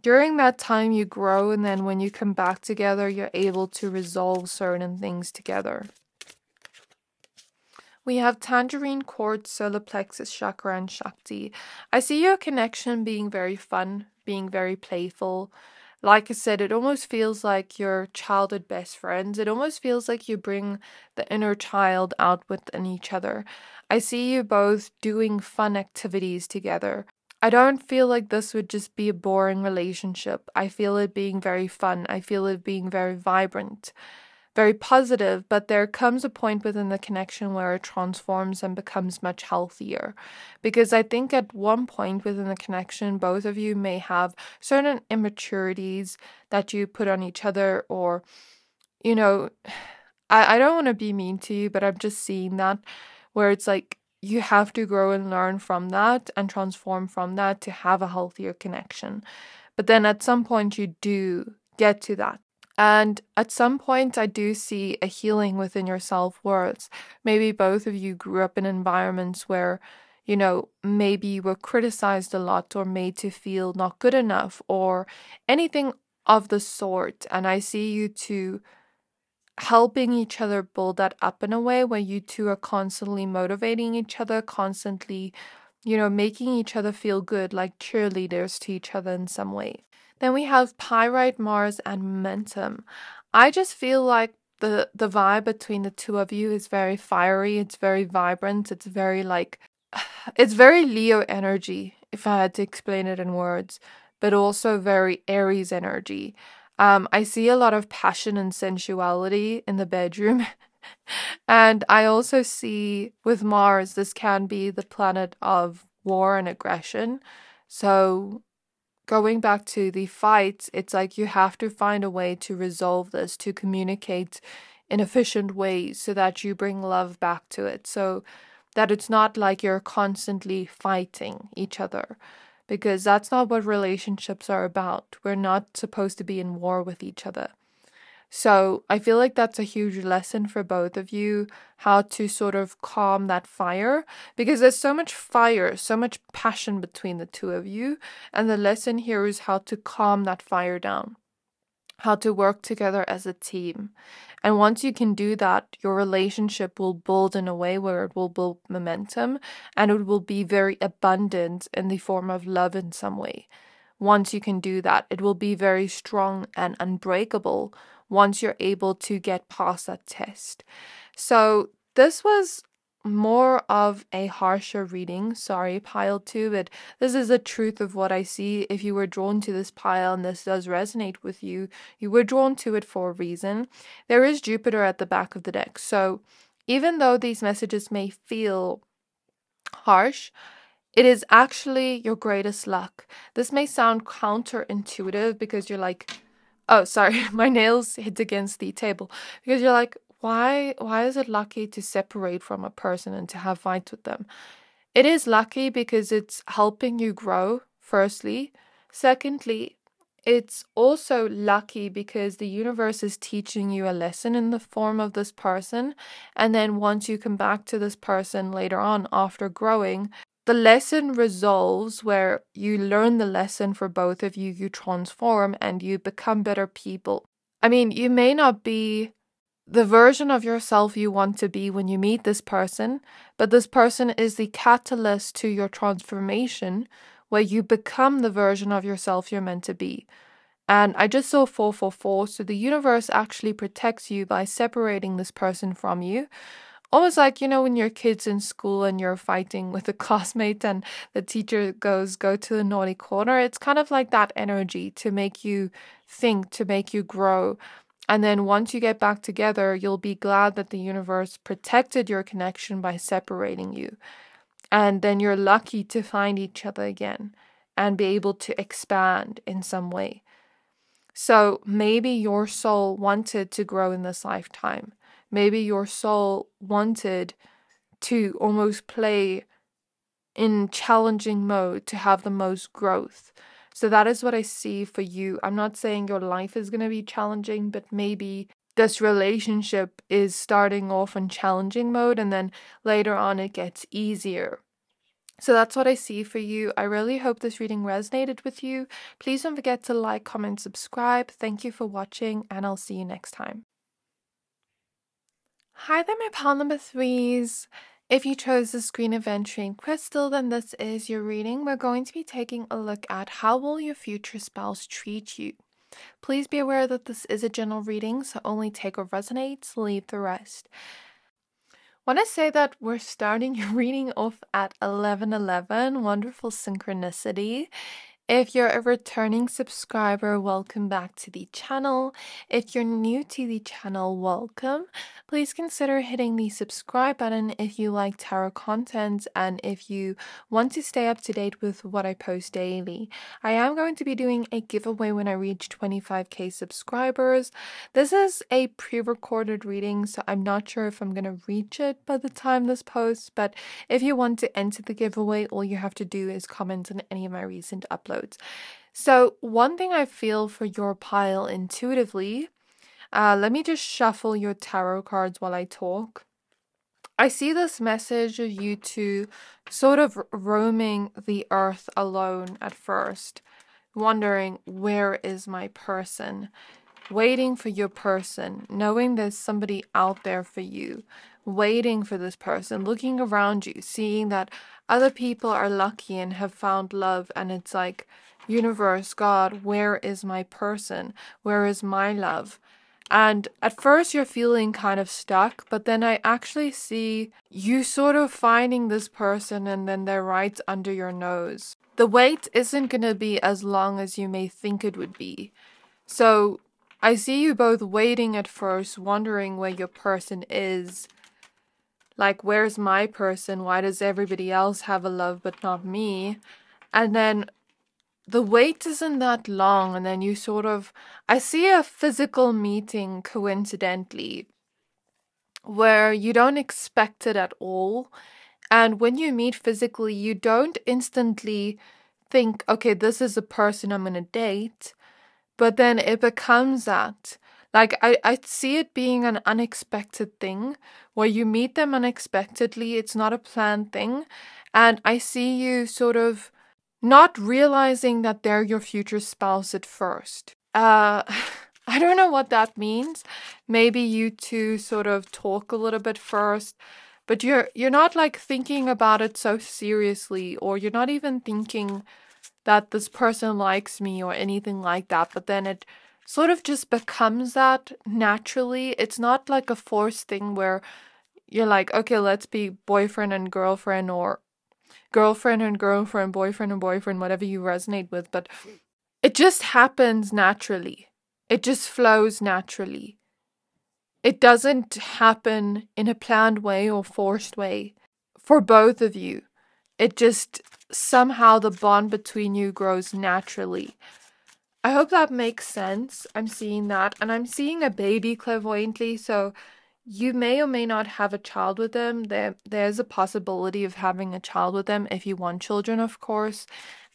during that time you grow, and then when you come back together, you're able to resolve certain things together. We have Tangerine, Quartz, Solar Plexus, Chakra, and Shakti. I see your connection being very fun, being very playful. like I said, it almost feels like your childhood best friends. It almost feels like you bring the inner child out within each other. I see you both doing fun activities together. I don't feel like this would just be a boring relationship. I feel it being very fun. I feel it being very vibrant, very positive, but there comes a point within the connection where it transforms and becomes much healthier. Because I think at one point within the connection, both of you may have certain immaturities that you put on each other, or, you know, I don't want to be mean to you, but I'm just seeing that where it's like you have to grow and learn from that and transform from that to have a healthier connection. But then at some point you do get to that. And at some point, I do see a healing within your self-worth. Maybe both of you grew up in environments where, maybe you were criticized a lot or made to feel not good enough or anything of the sort. And I see you two helping each other build that up in a way where you two are constantly motivating each other, constantly, making each other feel good, like cheerleaders to each other in some way. Then we have Pyrite, Mars, and Momentum. I just feel like the vibe between the two of you is very fiery, it's very vibrant, it's very it's very Leo energy, if I had to explain it in words, but also very Aries energy. I see a lot of passion and sensuality in the bedroom. And I also see with Mars, this can be the planet of war and aggression. So going back to the fights, it's like you have to find a way to resolve this, to communicate in efficient ways so that you bring love back to it. So that it's not like you're constantly fighting each other, because that's not what relationships are about. We're not supposed to be in war with each other. So I feel like that's a huge lesson for both of you, how to sort of calm that fire, because there's so much fire, so much passion between the two of you. And the lesson here is how to calm that fire down, how to work together as a team. And once you can do that, your relationship will build in a way where it will build momentum and it will be very abundant in the form of love in some way. Once you can do that, it will be very strong and unbreakable once you're able to get past that test. So this was more of a harsher reading. Sorry, pile 2, but this is the truth of what I see. If you were drawn to this pile and this does resonate with you, you were drawn to it for a reason. There is Jupiter at the back of the deck. So even though these messages may feel harsh, it is actually your greatest luck. This may sound counterintuitive because you're like, oh, sorry, my nails hit against the table. Because you're like, why is it lucky to separate from a person and to have fights with them? It is lucky because it's helping you grow, firstly. Secondly, it's also lucky because the universe is teaching you a lesson in the form of this person. And then once you come back to this person later on after growing, the lesson resolves where you learn the lesson for both of you, you transform and you become better people. I mean, you may not be the version of yourself you want to be when you meet this person, but this person is the catalyst to your transformation where you become the version of yourself you're meant to be. And I just saw 444, so the universe actually protects you by separating this person from you. Almost like, when your kid's in school and you're fighting with a classmate and the teacher goes, go to the naughty corner. It's kind of like that energy to make you think, to make you grow. And then once you get back together, you'll be glad that the universe protected your connection by separating you. And then you're lucky to find each other again and be able to expand in some way. So maybe your soul wanted to grow in this lifetime. Maybe your soul wanted to almost play in challenging mode to have the most growth. So that is what I see for you. I'm not saying your life is going to be challenging, but maybe this relationship is starting off in challenging mode and then later on it gets easier. So that's what I see for you. I really hope this reading resonated with you. Please don't forget to like, comment, subscribe. Thank you for watching, and I'll see you next time. Hi there, my pile number 3s. If you chose this green Aventurine crystal, then this is your reading. We're going to be taking a look at how will your future spouse treat you. Please be aware that this is a general reading, so only take what resonates, leave the rest. Want to say that we're starting your reading off at 11:11. Wonderful synchronicity. If you're a returning subscriber, welcome back to the channel. If you're new to the channel, welcome. Please consider hitting the subscribe button if you like tarot content and if you want to stay up to date with what I post daily. I am going to be doing a giveaway when I reach 25k subscribers. This is a pre-recorded reading, so I'm not sure if I'm going to reach it by the time this posts, but if you want to enter the giveaway, all you have to do is comment on any of my recent uploads. So one thing I feel for your pile intuitively, let me just shuffle your tarot cards while I talk. I see this message of you two sort of roaming the earth alone at first, wondering, where is my person? Waiting for your person, knowing there's somebody out there for you, waiting for this person, looking around you, seeing that other people are lucky and have found love, and it's like, universe, God, where is my person? Where is my love? And at first you're feeling kind of stuck, but then I actually see you sort of finding this person and then they're right under your nose. The wait isn't going to be as long as you may think it would be. So I see you both waiting at first, wondering where your person is. Like, where's my person? Why does everybody else have a love but not me? And then the wait isn't that long, and then you sort of, I see a physical meeting coincidentally where you don't expect it at all. And when you meet physically, you don't instantly think, okay, this is a person I'm going to date. But then it becomes that. Like, I see it being an unexpected thing where you meet them unexpectedly. It's not a planned thing. And I see you sort of not realizing that they're your future spouse at first. I don't know what that means. Maybe you two sort of talk a little bit first, but you're not like thinking about it so seriously, or you're not even thinking that this person likes me or anything like that, but then it sort of just becomes that naturally. It's not like a forced thing where you're like, okay, let's be boyfriend and girlfriend, or girlfriend and girlfriend, boyfriend and boyfriend, whatever you resonate with, but it just happens naturally. It just flows naturally. It doesn't happen in a planned way or forced way for both of you. It just, somehow the bond between you grows naturally. I hope that makes sense. I'm seeing that. And I'm seeing a baby clairvoyantly. So you may or may not have a child with them. There's a possibility of having a child with them if you want children, of course.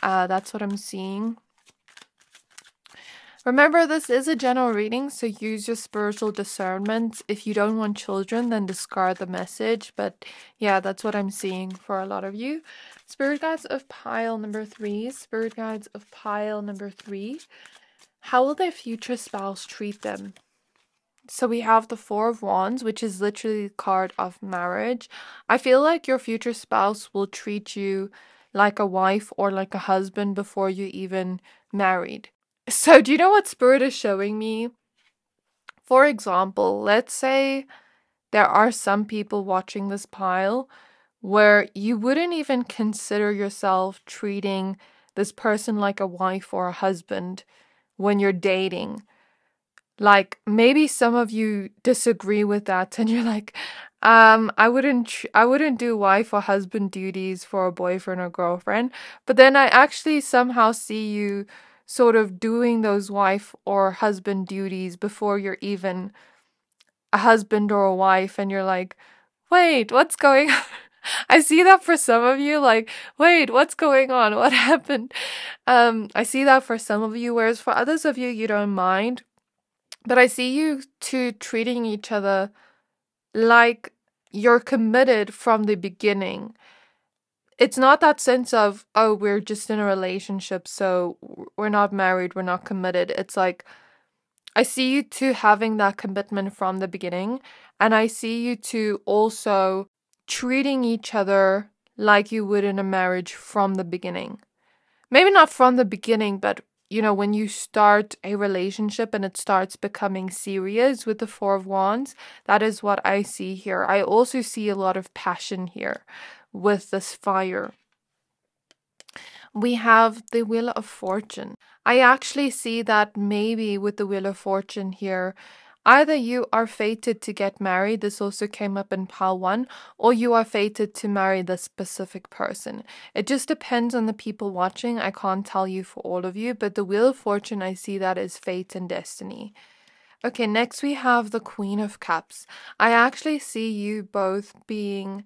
That's what I'm seeing. Remember, this is a general reading, so use your spiritual discernment. If you don't want children, then discard the message. But yeah, that's what I'm seeing for a lot of you. Spirit guides of pile number 3. Spirit guides of pile number 3. How will their future spouse treat them? So we have the Four of Wands, which is literally the card of marriage. I feel like your future spouse will treat you like a wife or like a husband before you even married. So do you know what Spirit is showing me? For example, let's say there are some people watching this pile where you wouldn't even consider yourself treating this person like a wife or a husband when you're dating. Like, maybe some of you disagree with that and you're like, I wouldn't do wife or husband duties for a boyfriend or girlfriend. But then I actually somehow see you sort of doing those wife or husband duties before you're even a husband or a wife, and you're like, wait, what's going on? I see that for some of you, like, wait, what's going on? What happened? I see that for some of you, whereas for others of you, you don't mind. But I see you two treating each other like you're committed from the beginning. It's not that sense of, oh, we're just in a relationship, so we're not married, we're not committed. It's like, I see you two having that commitment from the beginning, and I see you two also treating each other like you would in a marriage from the beginning. Maybe not from the beginning, but when you start a relationship and it starts becoming serious with the Four of Wands, that is what I see here. I also see a lot of passion here with this fire. We have the Wheel of Fortune. I actually see that maybe with the Wheel of Fortune here, either you are fated to get married, this also came up in pile 1, or you are fated to marry this specific person. It just depends on the people watching. I can't tell you for all of you, but the Wheel of Fortune, I see that as fate and destiny. Okay, next we have the Queen of Cups. I actually see you both being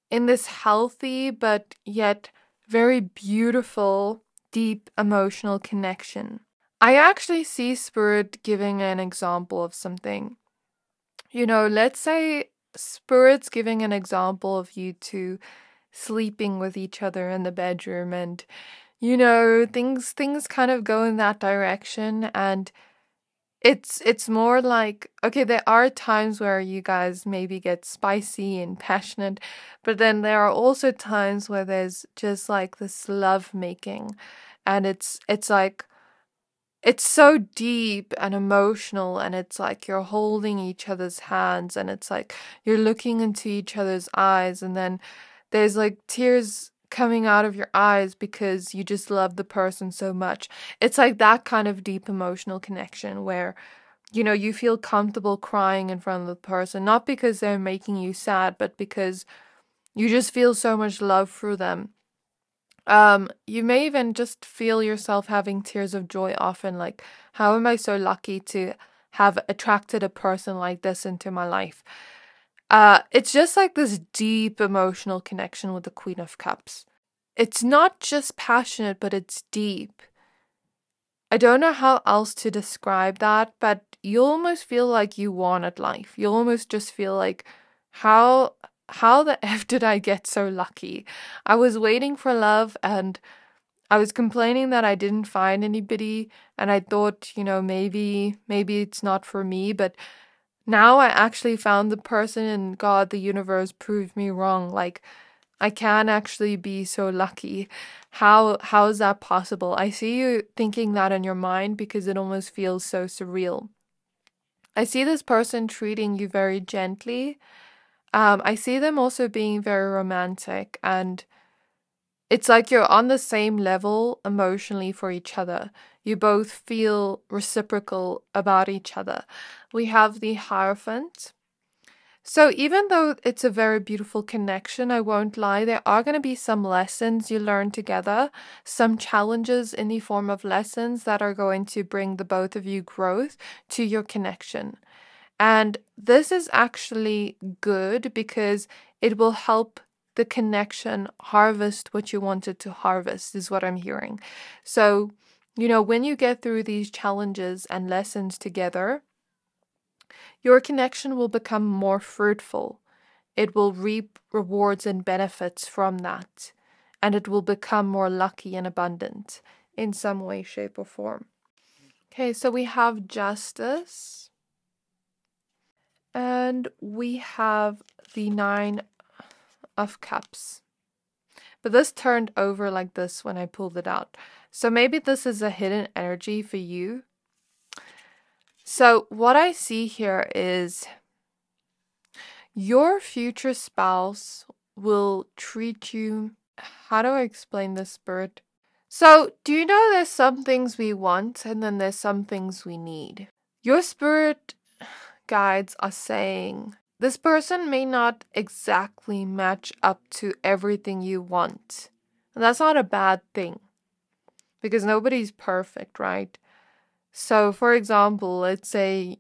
in this healthy but yet very beautiful, deep emotional connection. I actually see Spirit giving an example of something. Let's say Spirit's giving an example of you two sleeping with each other in the bedroom, and things kind of go in that direction, and it's more like, okay, there are times where you guys maybe get spicy and passionate, but then there are also times where there's just like this love making, and it's like, it's so deep and emotional, and it's like you're holding each other's hands, and it's like you're looking into each other's eyes, and then there's like tears coming out of your eyes because you just love the person so much. It's like that kind of deep emotional connection where, you feel comfortable crying in front of the person, not because they're making you sad, but because you just feel so much love for them. You may even just feel yourself having tears of joy often, like, how am I so lucky to have attracted a person like this into my life? It's just like this deep emotional connection with the Queen of Cups. It's not just passionate, but it's deep. I don't know how else to describe that, but you almost feel like you wanted life. You almost just feel like, how the F did I get so lucky? I was waiting for love, and I was complaining that I didn't find anybody, and I thought, maybe it's not for me, but now I actually found the person, and God, the universe proved me wrong. Like, I can actually be so lucky. How is that possible? I see you thinking that in your mind because it almost feels so surreal. I see this person treating you very gently. I see them also being very romantic, and it's like you're on the same level emotionally for each other. You both feel reciprocal about each other. We have the Hierophant. So even though it's a very beautiful connection, I won't lie, there are going to be some lessons you learn together, some challenges in the form of lessons that are going to bring the both of you growth to your connection. And this is actually good because it will help the connection harvest what you wanted to harvest, is what I'm hearing. So, when you get through these challenges and lessons together, your connection will become more fruitful. It will reap rewards and benefits from that, and it will become more lucky and abundant in some way, shape, or form. Okay, so we have Justice, and we have the Nine of Cups. But this turned over like this when I pulled it out. So maybe this is a hidden energy for you. So what I see here is your future spouse will treat you... How do I explain this, Spirit? So, do you know there's some things we want and then there's some things we need? Your spirit guides are saying this person may not exactly match up to everything you want. And that's not a bad thing, because nobody's perfect, right? So, for example, let's say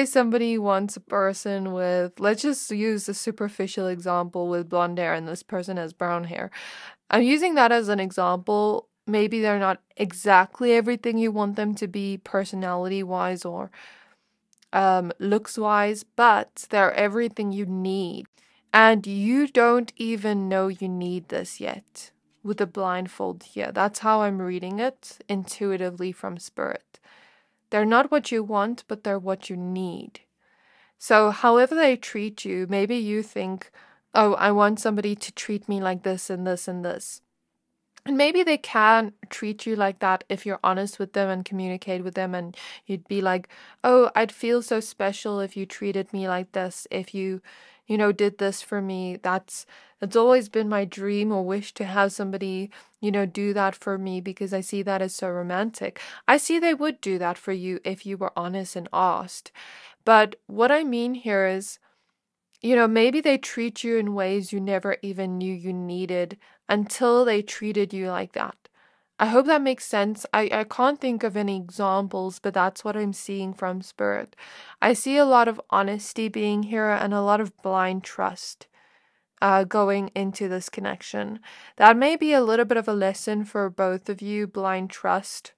somebody wants a person with, let's just use the superficial example with blonde hair, and this person has brown hair. I'm using that as an example. Maybe they're not exactly everything you want them to be personality-wise or looks-wise, but they're everything you need. And you don't even know you need this yet with the blindfold here. That's how I'm reading it intuitively from Spirit. They're not what you want, but they're what you need. So however they treat you, maybe you think, oh, I want somebody to treat me like this and this and this. And maybe they can treat you like that if you're honest with them and communicate with them, and you'd be like, oh, I'd feel so special if you treated me like this, if you did this for me. It's always been my dream or wish to have somebody, do that for me, because I see that as so romantic. I see they would do that for you if you were honest and asked. But what I mean here is, maybe they treat you in ways you never even knew you needed until they treated you like that. I hope that makes sense. I can't think of any examples, but that's what I'm seeing from Spirit. I see a lot of honesty being here and a lot of blind trust going into this connection. That may be a little bit of a lesson for both of you, blind trust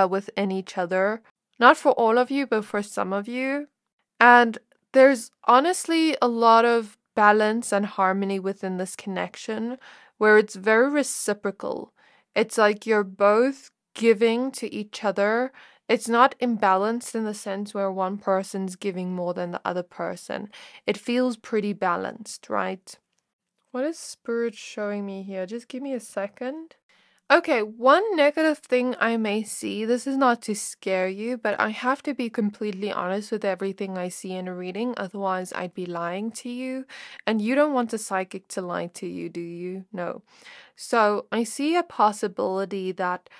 within each other. Not for all of you, but for some of you. And there's honestly a lot of balance and harmony within this connection where it's very reciprocal. It's like you're both giving to each other. It's not imbalanced in the sense where one person's giving more than the other person. It feels pretty balanced, right? What is Spirit showing me here? Just give me a second. Okay, one negative thing I may see, this is not to scare you, but I have to be completely honest with everything I see in a reading, otherwise I'd be lying to you, and you don't want a psychic to lie to you, do you? No. So I see a possibility that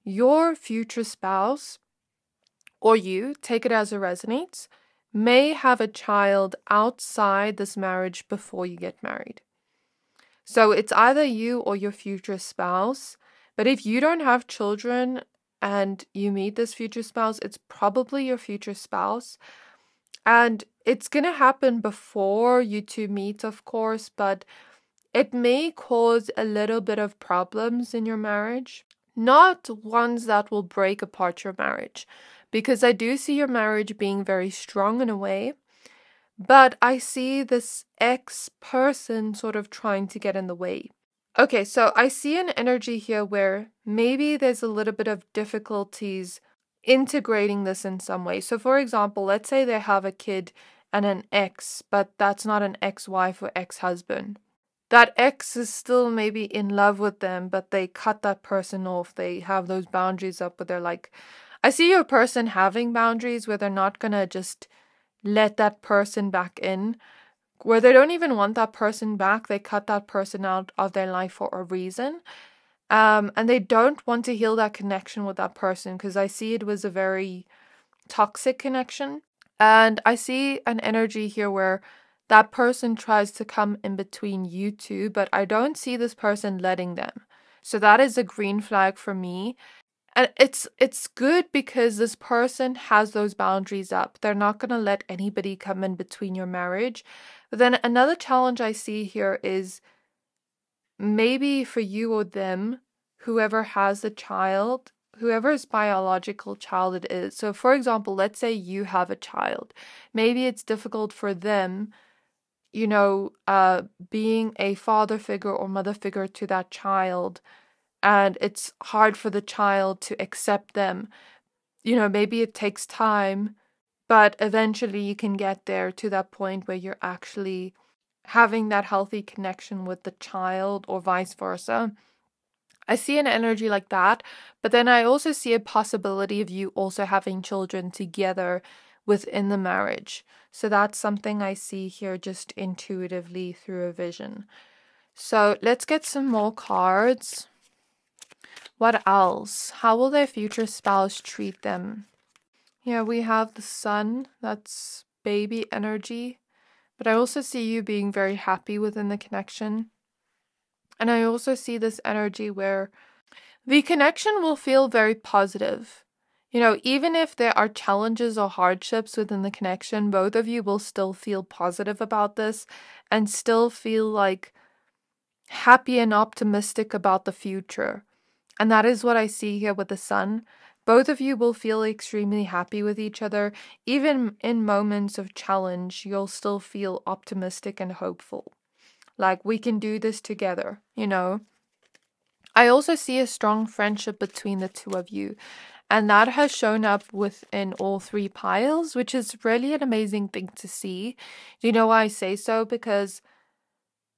your future spouse, or you, take it as it resonates, may have a child outside this marriage before you get married. So it's either you or your future spouse. But if you don't have children and you meet this future spouse, it's probably your future spouse. And it's going to happen before you two meet, of course, but it may cause a little bit of problems in your marriage. Not ones that will break apart your marriage, because I do see your marriage being very strong in a way. But I see this ex-person sort of trying to get in the way. Okay, so I see an energy here where maybe there's a little bit of difficulties integrating this in some way. So for example, let's say they have a kid and an ex, but that's not an ex-wife or ex-husband. That ex is still maybe in love with them, but they cut that person off. They have those boundaries up where they're like, I see your person having boundaries where they're not gonna just let that person back in, where they don't even want that person back. They cut that person out of their life for a reason. And they don't want to heal that connection with that person, because I see it was a very toxic connection. And I see an energy here where that person tries to come in between you two, but I don't see this person letting them. So that is a green flag for me. And it's good because this person has those boundaries up. They're not going to let anybody come in between your marriage. But then another challenge I see here is maybe for you or them, whoever has the child, whoever's biological child it is. So for example, let's say you have a child. Maybe it's difficult for them, being a father figure or mother figure to that child. And it's hard for the child to accept them. Maybe it takes time, but eventually you can get there to that point where you're actually having that healthy connection with the child, or vice versa. I see an energy like that, but then I also see a possibility of you also having children together within the marriage. So that's something I see here just intuitively through a vision. So let's get some more cards. What else? How will their future spouse treat them? Yeah, we have the sun. That's baby energy. But I also see you being very happy within the connection. And I also see this energy where the connection will feel very positive. Even if there are challenges or hardships within the connection, both of you will still feel positive about this and still feel like happy and optimistic about the future. And that is what I see here with the sun. Both of you will feel extremely happy with each other. Even in moments of challenge, you'll still feel optimistic and hopeful. Like, we can do this together, I also see a strong friendship between the two of you. And that has shown up within all three piles, which is really an amazing thing to see. Do you know why I say so? Because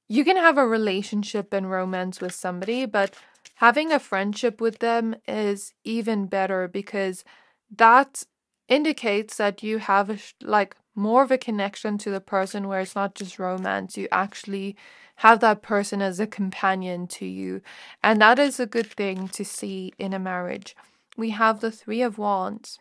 you can have a relationship and romance with somebody, but having a friendship with them is even better because that indicates that you have like more of a connection to the person where it's not just romance. You actually have that person as a companion to you. And that is a good thing to see in a marriage. We have the Three of Wands.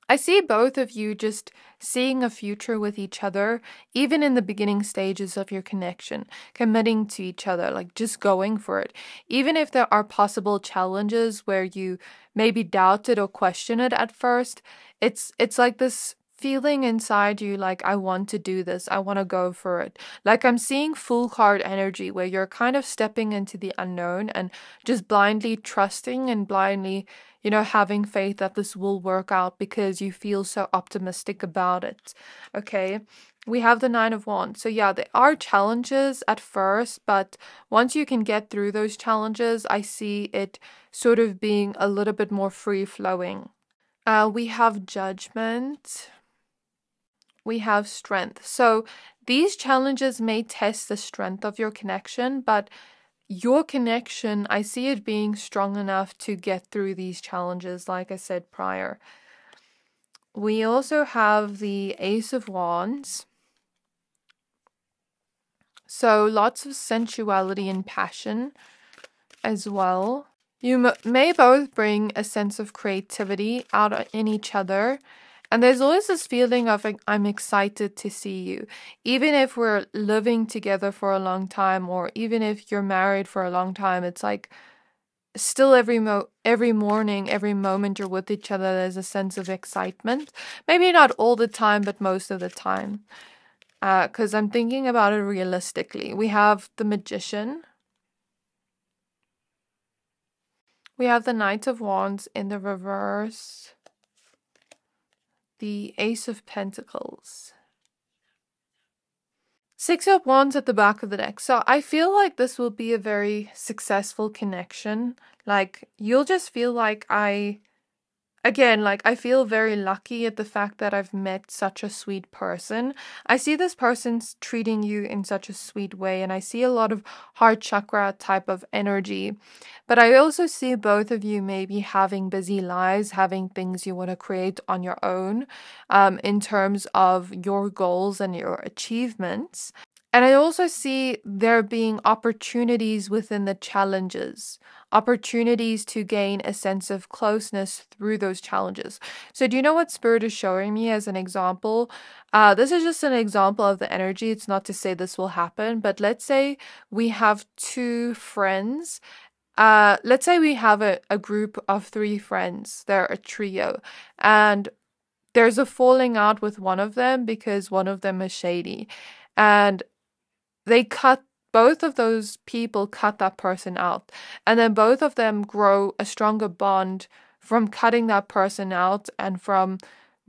I see both of you just seeing a future with each other, even in the beginning stages of your connection, committing to each other, like just going for it. Even if there are possible challenges where you maybe doubt it or question it at first, it's like this feeling inside you like, I want to do this, I want to go for it. Like I'm seeing full card energy where you're kind of stepping into the unknown and just blindly trusting and blindly having faith that this will work out because you feel so optimistic about it. Okay. We have the Nine of Wands. So yeah, there are challenges at first, but once you can get through those challenges, I see it sort of being a little bit more free flowing. We have Judgment. We have Strength. So these challenges may test the strength of your connection, but your connection, I see it being strong enough to get through these challenges, like I said prior. We also have the Ace of Wands. So lots of sensuality and passion as well. You may both bring a sense of creativity out in each other. And there's always this feeling of like, I'm excited to see you. Even if we're living together for a long time, or even if you're married for a long time, it's like still every morning, every moment you're with each other, there's a sense of excitement. Maybe not all the time, but most of the time. Because I'm thinking about it realistically. We have the Magician. We have the Knight of Wands in the reverse. The Ace of Pentacles. Six of Wands at the back of the deck. So I feel like this will be a very successful connection. Like, you'll just feel like I feel very lucky at the fact that I've met such a sweet person. I see this person treating you in such a sweet way, and I see a lot of heart chakra type of energy. But I also see both of you maybe having busy lives, having things you want to create on your own, in terms of your goals and your achievements. And I also see there being opportunities within the challenges, opportunities to gain a sense of closeness through those challenges. So do you know what Spirit is showing me as an example? This is just an example of the energy. It's not to say this will happen, but let's say we have two friends. Let's say we have a group of three friends. They're a trio. And there's a falling out with one of them because one of them is shady. And both of those people cut that person out. And then both of them grow a stronger bond from cutting that person out and from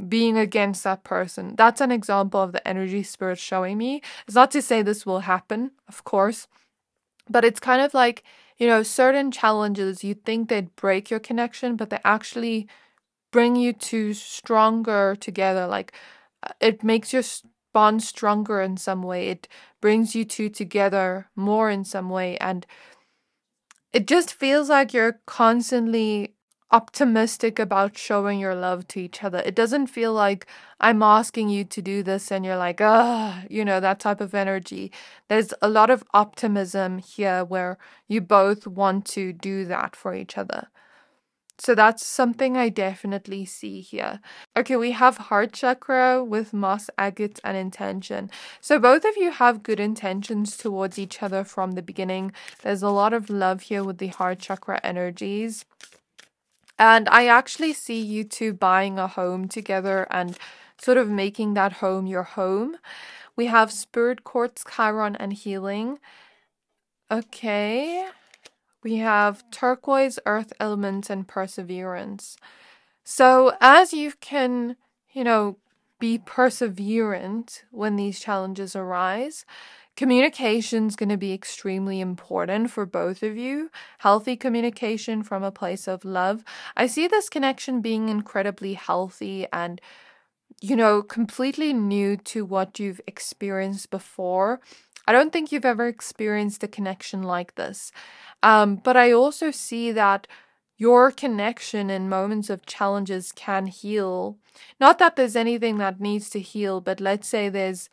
being against that person. That's an example of the energy Spirit showing me. It's not to say this will happen, of course, but it's kind of like, certain challenges, you think they'd break your connection, but they actually bring you two stronger together. Like, it makes your bond stronger in some way. It brings you two together more in some way. And it just feels like you're constantly optimistic about showing your love to each other. It doesn't feel like I'm asking you to do this and you're like, that type of energy. There's a lot of optimism here where you both want to do that for each other. So that's something I definitely see here. Okay, we have heart chakra with moss, agate, and intention. So both of you have good intentions towards each other from the beginning. There's a lot of love here with the heart chakra energies. And I actually see you two buying a home together and sort of making that home your home. We have Spirit, Quartz, Chiron, and Healing. Okay. We have turquoise, earth element, and perseverance. So as you can, be perseverant when these challenges arise, communication is going to be extremely important for both of you. Healthy communication from a place of love. I see this connection being incredibly healthy and, completely new to what you've experienced before. I don't think you've ever experienced a connection like this. But I also see that your connection in moments of challenges can heal. Not that there's anything that needs to heal, but let's say there's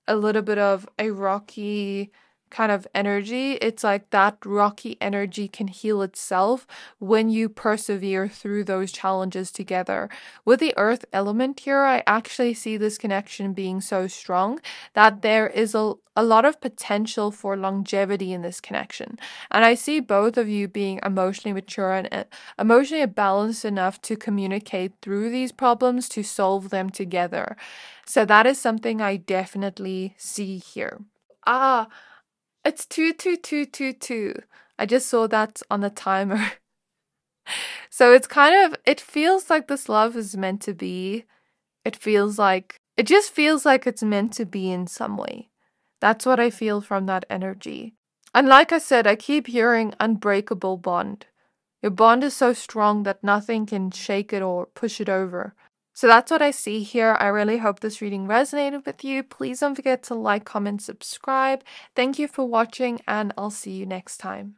a little bit of a rocky kind of energy. It's like that rocky energy can heal itself when you persevere through those challenges together. With the earth element here, I actually see this connection being so strong that there is a lot of potential for longevity in this connection. And I see both of you being emotionally mature and emotionally balanced enough to communicate through these problems to solve them together. So that is something I definitely see here. It's 22222. I just saw that on the timer. So it's it feels like this love is meant to be. It just feels like it's meant to be in some way. That's what I feel from that energy. And like I said, I keep hearing unbreakable bond. Your bond is so strong that nothing can shake it or push it over. So that's what I see here. I really hope this reading resonated with you. Please don't forget to like, comment, subscribe. Thank you for watching, and I'll see you next time.